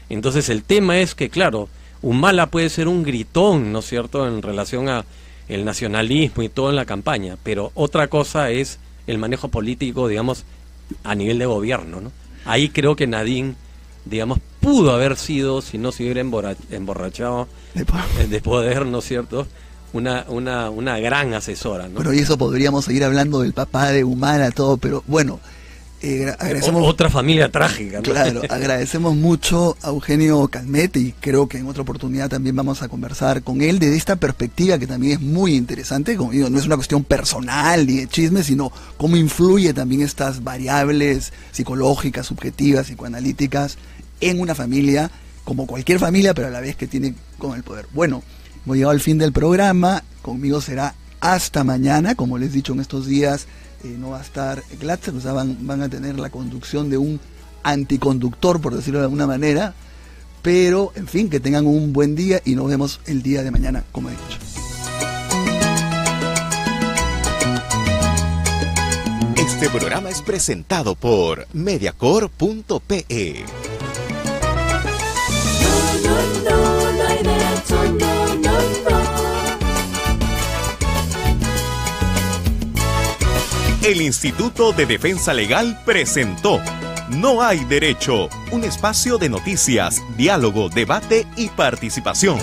Entonces el tema es que, claro, Humala puede ser un gritón, ¿no es cierto?, en relación a el nacionalismo y todo en la campaña, pero otra cosa es el manejo político, digamos, a nivel de gobierno, ¿no? Ahí creo que Nadine, digamos, pudo haber sido, si no se hubiera emborrachado de poder, ¿no es cierto?, una gran asesora, ¿no? Bueno, y eso podríamos seguir hablando del papá de Humala, todo, pero bueno, agradecemos... Otra familia trágica, ¿no? Claro, agradecemos mucho a Eugenio Calmet, y creo que en otra oportunidad también vamos a conversar con él desde esta perspectiva que también es muy interesante. Como digo, no es una cuestión personal ni de chisme, sino cómo influye también estas variables psicológicas, subjetivas, psicoanalíticas en una familia, como cualquier familia, pero a la vez que tiene con el poder. Bueno, hemos llegado al fin del programa. Conmigo será hasta mañana. Como les he dicho, en estos días no va a estar Glatzer, o sea, van a tener la conducción de un anticonductor, por decirlo de alguna manera, pero en fin, que tengan un buen día y nos vemos el día de mañana, como he dicho. Este programa es presentado por Mediacorp.pe. El Instituto de Defensa Legal presentó No hay derecho, un espacio de noticias, diálogo, debate y participación.